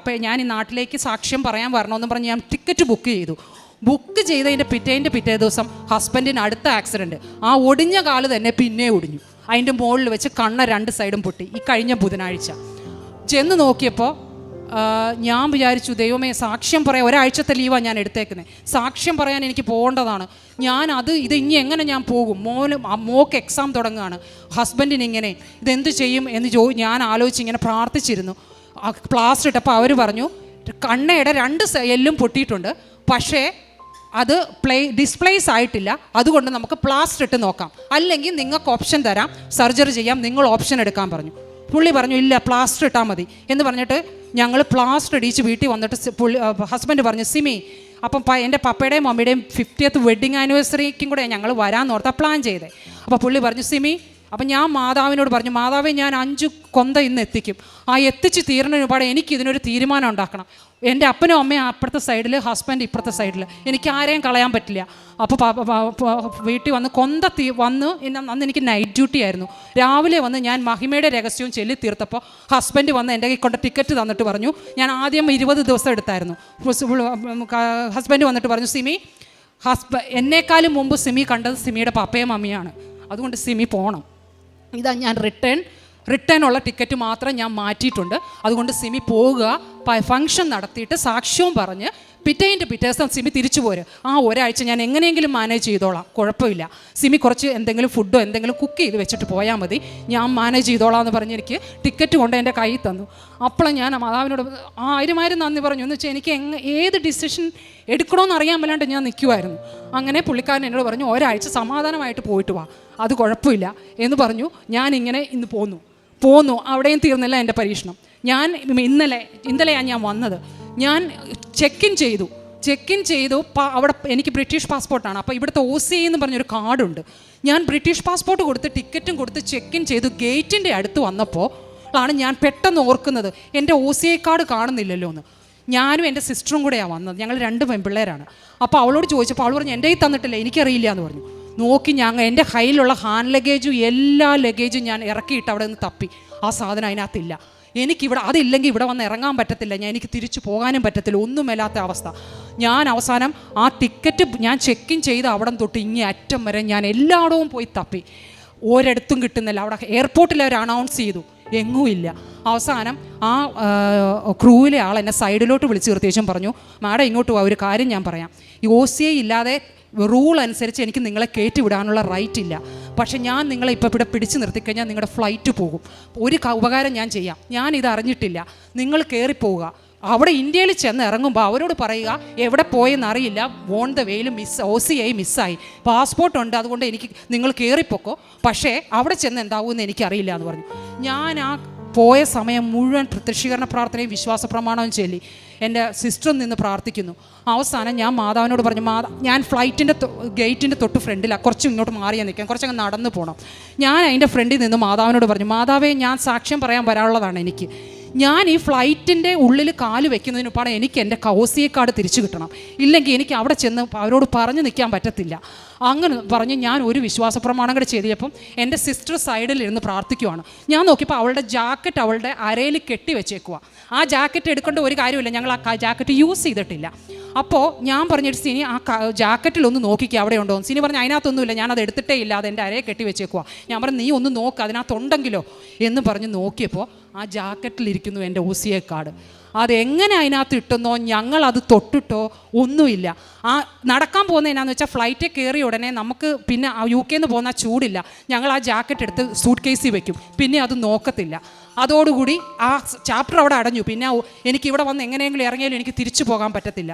ഞാൻ ഈ നാട്ടിലേക്ക് സാക്ഷ്യം പറയാൻ വരണമെന്ന് പറഞ്ഞ് ഞാൻ ടിക്കറ്റ് ബുക്ക് ചെയ്തു. ബുക്ക് ചെയ്തതിൻ്റെ പിറ്റേ ദിവസം ഹസ്ബൻഡിന് അടുത്ത ആക്സിഡൻറ്റ്. ആ ഒടിഞ്ഞ കാല് തന്നെ പിന്നെ ഒടിഞ്ഞു. അതിൻ്റെ മുകളിൽ വെച്ച് കണ്ണ 2 സൈഡും പൊട്ടി. ഈ കഴിഞ്ഞ ബുധനാഴ്ച ചെന്ന് നോക്കിയപ്പോൾ ഞാൻ വിചാരിച്ചു, ദൈവമേ, സാക്ഷ്യം പറയാൻ ഒരാഴ്ചത്തെ ലീവാണ് ഞാൻ എടുത്തേക്കുന്നത്, സാക്ഷ്യം പറയാൻ എനിക്ക് പോകേണ്ടതാണ്. ഇത് ഇനി എങ്ങനെ ഞാൻ പോകും? മോക്ക് എക്സാം തുടങ്ങുകയാണ്, ഹസ്ബൻഡിന് ഇങ്ങനെ ഇതെന്ത് ചെയ്യും എന്ന് ഞാൻ ആലോചിച്ച് ഇങ്ങനെ പ്രാർത്ഥിച്ചിരുന്നു. പ്ലാസ്റ്റർ ഇട്ടപ്പോൾ അവർ പറഞ്ഞു, കണ്ണയുടെ 2 എല്ലും പൊട്ടിയിട്ടുണ്ട്, പക്ഷേ അത് ഡിസ്പ്ലേസ് ആയിട്ടില്ല, അതുകൊണ്ട് നമുക്ക് പ്ലാസ്റ്റർ ഇട്ട് നോക്കാം, അല്ലെങ്കിൽ നിങ്ങൾക്ക് ഓപ്ഷൻ തരാം, സർജറി ചെയ്യാം, നിങ്ങൾ ഓപ്ഷൻ എടുക്കാൻ പറഞ്ഞു. പുള്ളി പറഞ്ഞു, ഇല്ല, പ്ലാസ്റ്റർ ഇട്ടാൽ മതി എന്ന് പറഞ്ഞിട്ട് ഞങ്ങൾ പ്ലാസ്റ്റർ ഇടിച്ച് വീട്ടിൽ വന്നിട്ട് ഹസ്ബൻഡ് പറഞ്ഞു, സിമി, അപ്പം എൻ്റെ പപ്പയുടെയും മമ്മിയുടെയും 50th വെഡ്ഡിങ് ആനിവേഴ്സറിക്കും കൂടെ ഞങ്ങൾ വരാമെന്നോർത്താ പ്ലാൻ ചെയ്തേ. അപ്പോൾ പുള്ളി പറഞ്ഞു, സിമി, അപ്പം ഞാൻ മാതാവിനോട് പറഞ്ഞു, മാതാവേ ഞാൻ 5 കൊന്ത ഇന്ന് എത്തിക്കും, ആ എത്തിച്ച് തീർന്നതിന് ഒരുപാട് എനിക്ക് ഇതിനൊരു തീരുമാനം ഉണ്ടാക്കണം. എൻ്റെ അപ്പനും അമ്മയും അപ്പുറത്തെ സൈഡിൽ, ഹസ്ബൻഡ് ഇപ്പുറത്തെ സൈഡിൽ, എനിക്ക് ആരെയും കളയാൻ പറ്റില്ല. അപ്പോൾ വീട്ടിൽ വന്ന് കൊന്ത വന്നു. അന്ന് എനിക്ക് നൈറ്റ് ഡ്യൂട്ടി ആയിരുന്നു. രാവിലെ വന്ന് ഞാൻ മഹിമയുടെ രഹസ്യവും ചൊല്ലി തീർത്തപ്പോൾ ഹസ്ബൻഡ് വന്ന് എൻ്റെ കൈ കൊണ്ട് ടിക്കറ്റ് തന്നിട്ട് പറഞ്ഞു, ഞാൻ ആദ്യം 20 ദിവസം എടുത്തായിരുന്നു. ഹസ്ബൻഡ് വന്നിട്ട് പറഞ്ഞു, സിമി, എന്നെക്കാളും മുമ്പ് സിമി കണ്ടത് സിമിയുടെ പപ്പയും മമ്മിയാണ്, അതുകൊണ്ട് സിമി പോകണം. ഇതാ ഞാൻ റിട്ടേൺ ഉള്ള ടിക്കറ്റ് മാത്രം ഞാൻ മാറ്റിയിട്ടുണ്ട്, അതുകൊണ്ട് സിമി പോവുക, ഫംഗ്ഷൻ നടത്തിയിട്ട് സാക്ഷ്യവും പറഞ്ഞ് പിറ്റേ ദിവസം സിമി തിരിച്ചു പോര്. ആ ഒരാഴ്ച ഞാൻ എങ്ങനെയെങ്കിലും മാനേജ് ചെയ്തോളാം, കുഴപ്പമില്ല. സിമി കുറച്ച് എന്തെങ്കിലും ഫുഡോ എന്തെങ്കിലും കുക്ക് ചെയ്ത് വെച്ചിട്ട് പോയാൽ മതി, ഞാൻ മാനേജ് ചെയ്തോളാം എന്ന് പറഞ്ഞ് എനിക്ക് ടിക്കറ്റ് കൊണ്ട് എൻ്റെ കയ്യിൽ തന്നു. അപ്പോഴും ഞാൻ മാതാവിനോട് ആയിരം നന്ദി പറഞ്ഞു. എന്ന് വെച്ചാൽ എനിക്ക് ഏത് ഡിസിഷൻ എടുക്കണമെന്ന് അറിയാൻ മേലാണ്ട് ഞാൻ നിൽക്കുമായിരുന്നു. അങ്ങനെ പുള്ളിക്കാരൻ എന്നോട് പറഞ്ഞു, ഒരാഴ്ച സമാധാനമായിട്ട് പോയിട്ട് വാ, അത് കുഴപ്പമില്ല എന്ന് പറഞ്ഞു. ഞാനിങ്ങനെ ഇന്ന് പോന്നു. അവിടെയും തീർന്നില്ല എൻ്റെ പരീക്ഷണം. ഞാൻ ഇന്നലെയാണ് ഞാൻ വന്നത്. ഞാൻ ചെക്ക് ഇൻ ചെയ്തു. അവിടെ എനിക്ക് ബ്രിട്ടീഷ് പാസ്പോർട്ടാണ്. അപ്പോൾ ഇവിടുത്തെ OCI എന്ന് പറഞ്ഞൊരു കാർഡുണ്ട്. ഞാൻ ബ്രിട്ടീഷ് പാസ്പോർട്ട് കൊടുത്ത് ടിക്കറ്റും കൊടുത്ത് ചെക്ക് ഇൻ ചെയ്തു. ഗേറ്റിൻ്റെ അടുത്ത് വന്നപ്പോൾ ആണ് ഞാൻ പെട്ടെന്ന് ഓർക്കുന്നത്, എൻ്റെ OCI കാർഡ് കാണുന്നില്ലല്ലോ എന്ന്. ഞാനും എൻ്റെ സിസ്റ്ററും കൂടെയാണ് വന്നത്, ഞങ്ങൾ 2 പെൺപിള്ളേരാണ്. അപ്പോൾ അവളോട് ചോദിച്ചപ്പോൾ അവൾ പറഞ്ഞു, എൻ്റെ കയ്യിൽ തന്നിട്ടില്ല, എനിക്കറിയില്ല എന്ന് പറഞ്ഞു. നോക്കി എൻ്റെ കയ്യിലുള്ള ഹാൻഡ് ലഗേജും എല്ലാ ലഗേജും ഞാൻ ഇറക്കിയിട്ട് അവിടെ നിന്ന് തപ്പി. ആ സാധനം അതിനകത്തില്ല. എനിക്കിവിടെ അതില്ലെങ്കിൽ ഇവിടെ വന്ന് ഇറങ്ങാൻ പറ്റത്തില്ല, എനിക്ക് തിരിച്ചു പോകാനും പറ്റത്തില്ല, ഒന്നുമില്ലാത്ത അവസ്ഥ. ഞാൻ അവസാനം ആ ടിക്കറ്റ് ഞാൻ ചെക്ക് ഇൻ ചെയ്ത് അവിടെ തൊട്ട് ഇങ്ങേ അറ്റം വരെ ഞാൻ എല്ലായിടവും പോയി തപ്പി, ഒരിടത്തും കിട്ടുന്നില്ല. അവിടെ എയർപോർട്ടിൽ അവർ അനൗൺസ് ചെയ്തു, എങ്ങുമില്ല. അവസാനം ആ ക്രൂവിലെ ആൾ എന്നെ സൈഡിലോട്ട് വിളിച്ച് നിർത്തിയേച്ചും പറഞ്ഞു, മാഡം ഇങ്ങോട്ട് പോവാ, ഒരു കാര്യം ഞാൻ പറയാം, ഈ OCI ഇല്ലാതെ റൂൾ അനുസരിച്ച് എനിക്ക് നിങ്ങളെ കയറ്റി വിടാനുള്ള റൈറ്റ് ഇല്ല. പക്ഷേ ഞാൻ നിങ്ങളെ ഇപ്പോൾ ഇവിടെ പിടിച്ച് നിർത്തിക്കഴിഞ്ഞാൽ നിങ്ങളുടെ ഫ്ലൈറ്റ് പോകും. ഒരു ഉപകാരം ഞാൻ ചെയ്യാം, ഞാനിത് അറിഞ്ഞിട്ടില്ല, നിങ്ങൾ കയറിപ്പോവുക. അവിടെ ഇന്ത്യയിൽ ചെന്ന് ഇറങ്ങുമ്പോൾ അവരോട് പറയുക, എവിടെ പോയെന്ന് അറിയില്ല, ഓൺ ദ വേയിൽ OCI മിസ്സായി, പാസ്പോർട്ടുണ്ട്, അതുകൊണ്ട് നിങ്ങൾ കയറിപ്പോക്കോ, പക്ഷേ അവിടെ ചെന്ന് എന്താവുമെന്ന് എനിക്കറിയില്ല എന്ന് പറഞ്ഞു. ഞാൻ ആ പോയ സമയം മുഴുവൻ പ്രത്യക്ഷീകരണ പ്രാർത്ഥനയും വിശ്വാസ പ്രമാണവും ചൊല്ലി എൻ്റെ സിസ്റ്ററിൽ നിന്ന് പ്രാർത്ഥിക്കുന്നു. അവസാനം ഞാൻ മാതാവിനോട് പറഞ്ഞു, ഞാൻ ഫ്ലൈറ്റിൻ്റെ ഗേറ്റിൻ്റെ തൊട്ട് ഫ്രണ്ടിലാണ്, കുറച്ച് ഇങ്ങോട്ട് മാറിയാൽ നിൽക്കാം, കുറച്ചങ്ങ് നടന്നു പോകണം. ഞാൻ അതിൻ്റെ ഫ്രണ്ടിൽ നിന്ന് മാതാവിനോട് പറഞ്ഞു, മാതാവേ, ഞാൻ സാക്ഷ്യം പറയാൻ വരാനുള്ളതാണ്. ഞാൻ ഈ ഫ്ലൈറ്റിൻ്റെ ഉള്ളിൽ കാല് വെക്കുന്നതിന് പാടെ എനിക്ക് എൻ്റെ OCI കാർഡ് തിരിച്ചു കിട്ടണം, ഇല്ലെങ്കിൽ എനിക്ക് അവിടെ ചെന്ന് അവരോട് പറഞ്ഞു നിൽക്കാൻ പറ്റത്തില്ല. അങ്ങനെ പറഞ്ഞ് ഞാൻ ഒരു വിശ്വാസ പ്രമാണം കൂടെ ചെയ്തപ്പം എൻ്റെ സിസ്റ്റർ സൈഡിൽ ഇരുന്ന് പ്രാർത്ഥിക്കുവാണ്. ഞാൻ നോക്കിയപ്പോൾ അവളുടെ ജാക്കറ്റ് അവളുടെ അരയിൽ കെട്ടി വെച്ചേക്കുക. ആ ജാക്കറ്റ് എടുക്കേണ്ട ഒരു കാര്യമില്ല, ഞങ്ങൾ ആ ജാക്കറ്റ് യൂസ് ചെയ്തിട്ടില്ല. അപ്പോൾ ഞാൻ പറഞ്ഞിട്ട്, സിനി ആ ജാക്കറ്റിലൊന്ന് നോക്കിക്കുക അവിടെ ഉണ്ടോ. സിനി പറഞ്ഞു, അതിനകത്തൊന്നുമില്ല, ഞാനത് എടുത്തിട്ടേ ഇല്ല, അതെൻ്റെ അരയെ കെട്ടി വെച്ചേക്കുക. ഞാൻ പറഞ്ഞു, നീ ഒന്ന് നോക്ക്, അതിനകത്തുണ്ടെങ്കിലോ എന്ന് പറഞ്ഞ് നോക്കിയപ്പോൾ ആ ജാക്കറ്റിലിരിക്കുന്നു എൻ്റെ OCI കാർഡ്. അതെങ്ങനെ അതിനകത്ത് ഇട്ടെന്നോ ഞങ്ങളത് തൊട്ടിട്ടോ ഒന്നുമില്ല. ആ നടക്കാൻ പോകുന്ന എന്നാന്ന് വെച്ചാൽ ഫ്ലൈറ്റിൽ കയറിയ ഉടനെ നമുക്ക് പിന്നെ UK നിന്ന് പോകുന്ന ചൂടില്ല, ഞങ്ങൾ ആ ജാക്കറ്റ് എടുത്ത് സൂട്ട് കേസിൽ വെക്കും, പിന്നെ അത് നോക്കത്തില്ല. അതോടുകൂടി ആ ചാപ്റ്റർ അവിടെ അടഞ്ഞു. പിന്നെ എനിക്കിവിടെ വന്ന് എങ്ങനെയെങ്കിലും ഇറങ്ങിയാലും എനിക്ക് തിരിച്ചു പോകാൻ പറ്റത്തില്ല,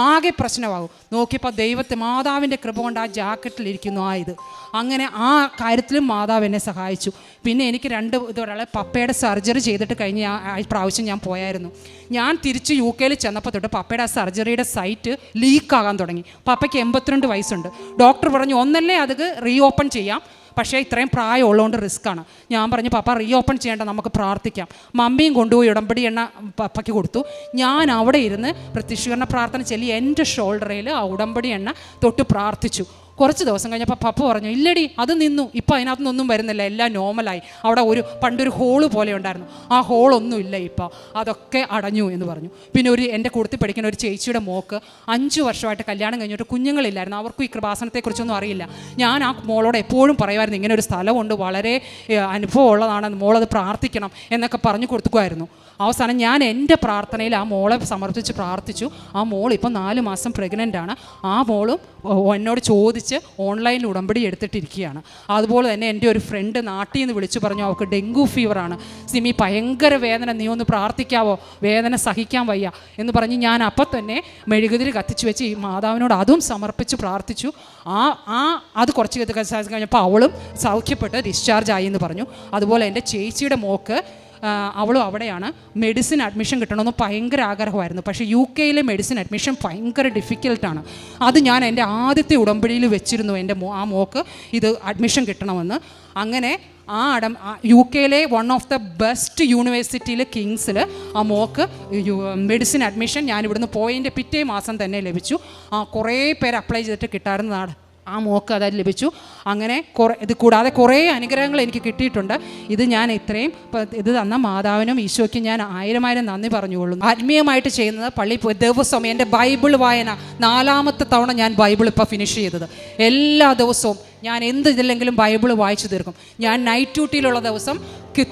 ആകെ പ്രശ്നമാകും. നോക്കിയപ്പോൾ മാതാവിൻ്റെ കൃപ കൊണ്ട് ആ ജാക്കറ്റിലിരിക്കുന്നു ഇത്. അങ്ങനെ ആ കാര്യത്തിലും മാതാവ് എന്നെ സഹായിച്ചു. പിന്നെ എനിക്ക് 2 ഇതൊരാളെ പപ്പയുടെ സർജറി ചെയ്തിട്ട് കഴിഞ്ഞ പ്രാവശ്യം ഞാൻ പോയായിരുന്നു. ഞാൻ തിരിച്ച് UK ചെന്നപ്പോൾ തൊട്ട് പപ്പയുടെ ആ സർജറിയുടെ സൈറ്റ് ലീക്കാകാൻ തുടങ്ങി. പപ്പയ്ക്ക് 82 വയസ്സുണ്ട്. ഡോക്ടർ പറഞ്ഞു, ഒന്നല്ലേ അത് റീഓപ്പൺ ചെയ്യാം, പക്ഷേ ഇത്രയും പ്രായമുള്ളതുകൊണ്ട് റിസ്ക്കാണ്. ഞാൻ പറഞ്ഞു, പപ്പ റീഓപ്പൺ ചെയ്യേണ്ട, നമുക്ക് പ്രാർത്ഥിക്കാം. മമ്മിയും കൊണ്ടുപോയി ഉടമ്പടി എണ്ണ പപ്പയ്ക്ക് കൊടുത്തു. ഞാൻ അവിടെ ഇരുന്ന് പ്രത്യക്ഷീകരണ പ്രാർത്ഥന ചൊല്ലി എൻ്റെ ഷോൾഡറിൽ ആ ഉടമ്പടി എണ്ണ തൊട്ട് പ്രാർത്ഥിച്ചു. കുറച്ച് ദിവസം കഴിഞ്ഞപ്പോൾ പപ്പ പറഞ്ഞു, ഇല്ലടി അത് നിന്നു, ഇപ്പോൾ അതിനകത്തുനിന്നൊന്നും വരുന്നില്ല, എല്ലാം നോർമലായി. അവിടെ പണ്ടൊരു ഹോള് പോലെ ഉണ്ടായിരുന്നു, ആ ഹോളൊന്നും ഇല്ല, ഇപ്പോൾ അതൊക്കെ അടഞ്ഞു എന്ന് പറഞ്ഞു. പിന്നെ എൻ്റെ കൂട്ടത്തിൽ പഠിക്കുന്ന ഒരു ചേച്ചിയുടെ മോക്ക് 5 വർഷമായിട്ട് കല്യാണം കഴിഞ്ഞിട്ട് കുഞ്ഞുങ്ങളില്ലായിരുന്നു. അവർക്കും ഈ കൃപാസനത്തെക്കുറിച്ചൊന്നും അറിയില്ല. ഞാൻ ആ മോളോട് എപ്പോഴും പറയുമായിരുന്നു, ഇങ്ങനെ ഒരു സ്ഥലമുണ്ട്, വളരെ അനുഭവം ഉള്ളതാണ്, മോളത് പ്രാർത്ഥിക്കണം എന്നൊക്കെ പറഞ്ഞു കൊടുക്കുമായിരുന്നു. അവസാനം ഞാൻ എൻ്റെ പ്രാർത്ഥനയിൽ ആ മോളെ സമർപ്പിച്ച് പ്രാർത്ഥിച്ചു. ആ മോൾ ഇപ്പോൾ 4 മാസം പ്രഗ്നൻ്റാണ്. ആ മോളും എന്നോട് ചോദിച്ച് ഓൺലൈനിൽ ഉടമ്പടി എടുത്തിട്ടിരിക്കുകയാണ്. അതുപോലെ തന്നെ എൻ്റെ ഒരു ഫ്രണ്ട് നാട്ടിൽ നിന്ന് വിളിച്ചു പറഞ്ഞു, അവൾക്ക് ഡെങ്കു ഫീവറാണ്, സിമി ഭയങ്കര വേദന, നീ ഒന്ന് പ്രാർത്ഥിക്കാവോ, വേദന സഹിക്കാൻ വയ്യ എന്ന് പറഞ്ഞ് ഞാൻ അപ്പം തന്നെ മെഴുകുതിരി കത്തിച്ച് വെച്ച് ഈ മാതാവിനോട് അതും സമർപ്പിച്ച് പ്രാർത്ഥിച്ചു. അത് കുറച്ച് കഴിഞ്ഞപ്പോൾ അവളും സൗഖ്യപ്പെട്ട് ഡിസ്ചാർജ് ആയി എന്ന് പറഞ്ഞു. അതുപോലെ എൻ്റെ ചേച്ചിയുടെ മോക്ക് അവളും അവിടെയാണ്. മെഡിസിൻ അഡ്മിഷൻ കിട്ടണമെന്ന് ഭയങ്കര ആഗ്രഹമായിരുന്നു. പക്ഷേ UK മെഡിസിൻ അഡ്മിഷൻ ഭയങ്കര ഡിഫിക്കൽട്ടാണ്. അത് ഞാൻ എൻ്റെ ആദ്യത്തെ ഉടമ്പടിയിൽ വെച്ചിരുന്നു, എൻ്റെ ആ മോക്ക് ഇത് അഡ്മിഷൻ കിട്ടണമെന്ന്. അങ്ങനെ UK one of the best യൂണിവേഴ്സിറ്റിയിൽ കിങ്സിൽ ആ മോക്ക് മെഡിസിൻ അഡ്മിഷൻ ഞാൻ ഇവിടുന്ന് പോയതിൻ്റെ പിറ്റേ മാസം തന്നെ ലഭിച്ചു. കുറേ പേര് അപ്ലൈ ചെയ്തിട്ട് കിട്ടാറുന്നതാണ്, ആ മോക്ക് അത് ലഭിച്ചു. അങ്ങനെ ഇത് കൂടാതെ കുറേ അനുഗ്രഹങ്ങൾ എനിക്ക് കിട്ടിയിട്ടുണ്ട്. ഇത് ഞാൻ ഇത്രയും ഇത് തന്ന മാതാവിനും ഈശോയ്ക്കും ഞാൻ 1000 നന്ദി പറഞ്ഞുകൊള്ളുന്നു. ആത്മീയമായിട്ട് ചെയ്യുന്നത് പള്ളി പോയി ദിവസവും എൻ്റെ ബൈബിൾ വായന 4ാമത്തെ തവണ ഞാൻ ബൈബിൾ ഇപ്പോൾ ഫിനിഷ് ചെയ്തത്. എല്ലാ ദിവസവും ഞാൻ എന്ത് ഇതില്ലെങ്കിലും ബൈബിൾ വായിച്ചു തീർക്കും. ഞാൻ നൈറ്റ് ഡ്യൂട്ടിയിലുള്ള ദിവസം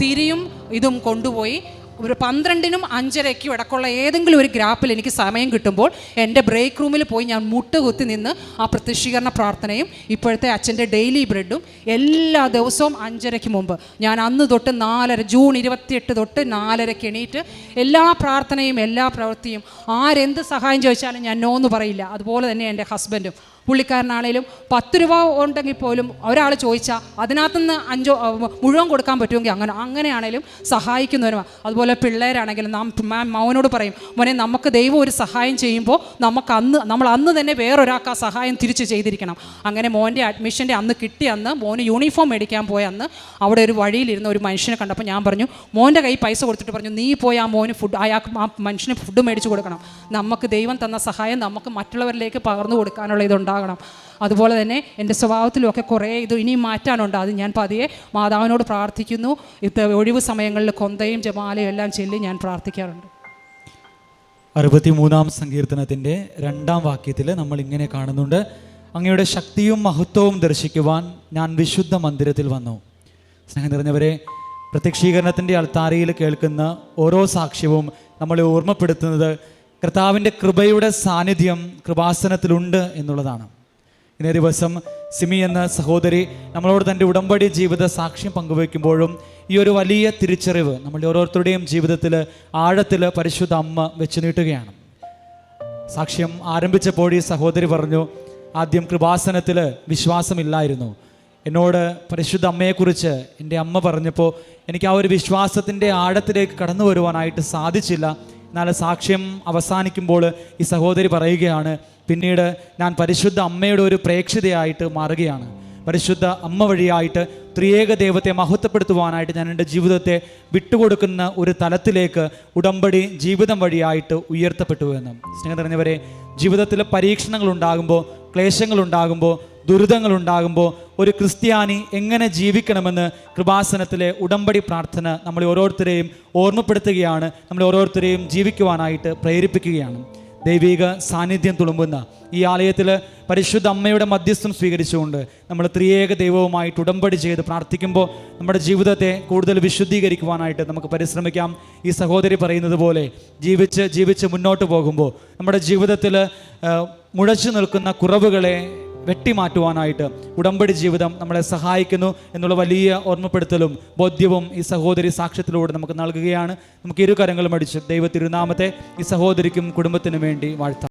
തിരിയും ഇതും കൊണ്ടുപോയി ഒരു 12നും 5:30 ഇടയ്ക്കുള്ള ഏതെങ്കിലും ഒരു ഗ്രാപ്പിൽ എനിക്ക് സമയം കിട്ടുമ്പോൾ എൻ്റെ ബ്രേക്ക് റൂമിൽ പോയി ഞാൻ മുട്ടുകുത്തി നിന്ന് ആ പ്രത്യക്ഷീകരണ പ്രാർത്ഥനയും ഇപ്പോഴത്തെ അച്ഛൻ്റെ ഡെയിലി ബ്രെഡും എല്ലാ ദിവസവും 5:30 മുമ്പ് ഞാൻ അന്ന് തൊട്ട് 4:30 ജൂൺ 28 തൊട്ട് 4:30 എണീറ്റ് എല്ലാ പ്രാർത്ഥനയും എല്ലാ പ്രവൃത്തിയും ആരെന്ത് സഹായം ചോദിച്ചാലും ഞാൻ നോ എന്ന് പറയില്ല. അതുപോലെ തന്നെ എൻ്റെ ഹസ്ബൻഡും പുള്ളിക്കാരനാണേലും 10 രൂപ ഉണ്ടെങ്കിൽ പോലും ഒരാൾ ചോദിച്ചാൽ അതിനകത്തുനിന്ന് 5 മുഴുവൻ കൊടുക്കാൻ പറ്റുമെങ്കിൽ അങ്ങനെയാണേലും സഹായിക്കുന്നവരും. അതുപോലെ പിള്ളേരാണെങ്കിലും മൗനോട് പറയും, മോനെ നമുക്ക് ദൈവം ഒരു സഹായം ചെയ്യുമ്പോൾ നമ്മൾ അന്ന് തന്നെ വേറൊരാൾക്ക് ആ സഹായം തിരിച്ച് ചെയ്തിരിക്കണം. അങ്ങനെ മോൻ്റെ അഡ്മിഷൻ്റെ അന്ന് കിട്ടി, അന്ന് മോന് യൂണിഫോം മേടിക്കാൻ പോയ അന്ന് അവിടെ ഒരു വഴിയിലിരുന്ന ഒരു മനുഷ്യനെ കണ്ടപ്പോൾ ഞാൻ പറഞ്ഞു, മോൻ്റെ കയ്യിൽ പൈസ കൊടുത്തിട്ട് പറഞ്ഞു, നീ പോയി ആ മോന് അയാൾക്ക് ആ മനുഷ്യന് ഫുഡ് മേടിച്ച് കൊടുക്കണം. നമുക്ക് ദൈവം തന്ന സഹായം നമുക്ക് മറ്റുള്ളവരിലേക്ക് പകർന്നു കൊടുക്കാനുള്ള ഇതുണ്ടാകണം. അതുപോലെ തന്നെ എൻ്റെ സ്വഭാവത്തിലുമൊക്കെ കുറേ ഇത് ഇനിയും മാറ്റാനുണ്ട്. അത് ഞാൻ പതിയെ മാതാവിനോട് പ്രാർത്ഥിക്കുന്നു. ഒഴിവ് സമയങ്ങളിൽ കൊന്തയും ജമാലയും എല്ലാം ചൊല്ലി ഞാൻ പ്രാർത്ഥിക്കാറുണ്ട്. 63-ാം സങ്കീർത്തനത്തിൻ്റെ 2-ാം വാക്യത്തിൽ നമ്മൾ ഇങ്ങനെ കാണുന്നുണ്ട്, അങ്ങയുടെ ശക്തിയും മഹത്വവും ദർശിക്കുവാൻ ഞാൻ വിശുദ്ധ മന്ദിരത്തിൽ വന്നു. സ്നേഹം നിറഞ്ഞവരെ, പ്രത്യക്ഷീകരണത്തിൻ്റെ അൾത്താരയിൽ കേൾക്കുന്ന ഓരോ സാക്ഷ്യവും നമ്മളെ ഓർമ്മപ്പെടുത്തുന്നത് കർത്താവിൻ്റെ കൃപയുടെ സാന്നിധ്യം കൃപാസനത്തിലുണ്ട് എന്നുള്ളതാണ്. ഇന്നേ ദിവസം സിമി എന്ന സഹോദരി നമ്മളോട് തൻ്റെ ഉടമ്പടി ജീവിത സാക്ഷ്യം പങ്കുവയ്ക്കുമ്പോഴും ഈ ഒരു വലിയ തിരിച്ചറിവ് നമ്മളുടെ ഓരോരുത്തരുടെയും ജീവിതത്തിൽ ആഴത്തിൽ പരിശുദ്ധ അമ്മ വെച്ച് നീട്ടുകയാണ്. സാക്ഷ്യം ആരംഭിച്ചപ്പോൾ ഈ സഹോദരി പറഞ്ഞു, ആദ്യം കൃപാസനത്തിൽ വിശ്വാസമില്ലായിരുന്നു. എന്നോട് പരിശുദ്ധ അമ്മയെക്കുറിച്ച് എൻ്റെ അമ്മ പറഞ്ഞപ്പോൾ എനിക്ക് ആ ഒരു വിശ്വാസത്തിൻ്റെ ആഴത്തിലേക്ക് കടന്നു വരുവാനായിട്ട് സാധിച്ചില്ല. എന്നാൽ സാക്ഷ്യം അവസാനിക്കുമ്പോൾ ഈ സഹോദരി പറയുകയാണ്, പിന്നീട് ഞാൻ പരിശുദ്ധ അമ്മയുടെ ഒരു പ്രേക്ഷിതയായിട്ട് മാറുകയാണ്. പരിശുദ്ധ അമ്മ വഴിയായിട്ട് ത്രിയേക ദൈവത്തെ മഹത്വപ്പെടുത്തുവാനായിട്ട് ഞാൻ എൻ്റെ ജീവിതത്തെ വിട്ടുകൊടുക്കുന്ന ഒരു തലത്തിലേക്ക് ഉടമ്പടി ജീവിതം വഴിയായിട്ട് ഉയർത്തപ്പെട്ടു എന്ന്. സ്നേഹം നിറഞ്ഞവരെ, ജീവിതത്തിൽ പരീക്ഷണങ്ങളുണ്ടാകുമ്പോൾ, ക്ലേശങ്ങളുണ്ടാകുമ്പോൾ, ദുരിതങ്ങളുണ്ടാകുമ്പോൾ ഒരു ക്രിസ്ത്യാനി എങ്ങനെ ജീവിക്കണമെന്ന് കൃപാസനത്തിലെ ഉടമ്പടി പ്രാർത്ഥന നമ്മളെ ഓരോരുത്തരെയും ഓർമ്മപ്പെടുത്തുകയാണ്, നമ്മളെ ഓരോരുത്തരെയും ജീവിക്കുവാനായിട്ട് പ്രേരിപ്പിക്കുകയാണ്. ദൈവിക സാന്നിധ്യം തുളുമ്പുന്ന ഈ ആലയത്തിൽ പരിശുദ്ധ അമ്മയുടെ മധ്യസ്ഥം സ്വീകരിച്ചുകൊണ്ട് നമ്മൾ ത്രിയേക ദൈവവുമായിട്ട് ഉടമ്പടി ചെയ്ത് പ്രാർത്ഥിക്കുമ്പോൾ നമ്മുടെ ജീവിതത്തെ കൂടുതൽ വിശുദ്ധീകരിക്കുവാനായിട്ട് നമുക്ക് പരിശ്രമിക്കാം. ഈ സഹോദരി പറയുന്നത് പോലെ ജീവിച്ച് മുന്നോട്ട് പോകുമ്പോൾ നമ്മുടെ ജീവിതത്തിൽ മുഴച്ചു നിൽക്കുന്ന കുറവുകളെ വെട്ടിമാറ്റുവാനായിട്ട് ഉടമ്പടി ജീവിതം നമ്മളെ സഹായിക്കുന്നു എന്നുള്ള വലിയ ഓർമ്മപ്പെടുത്തലും ബോധ്യവും ഈ സഹോദരി സാക്ഷ്യത്തിലൂടെ നമുക്ക് നൽകുകയാണ്. നമുക്ക് ഇരുകരങ്ങളും അടിച്ച് ദൈവ തിരുനാമത്തെ ഈ സഹോദരിക്കും കുടുംബത്തിനും വേണ്ടി വാഴ്ത്താം.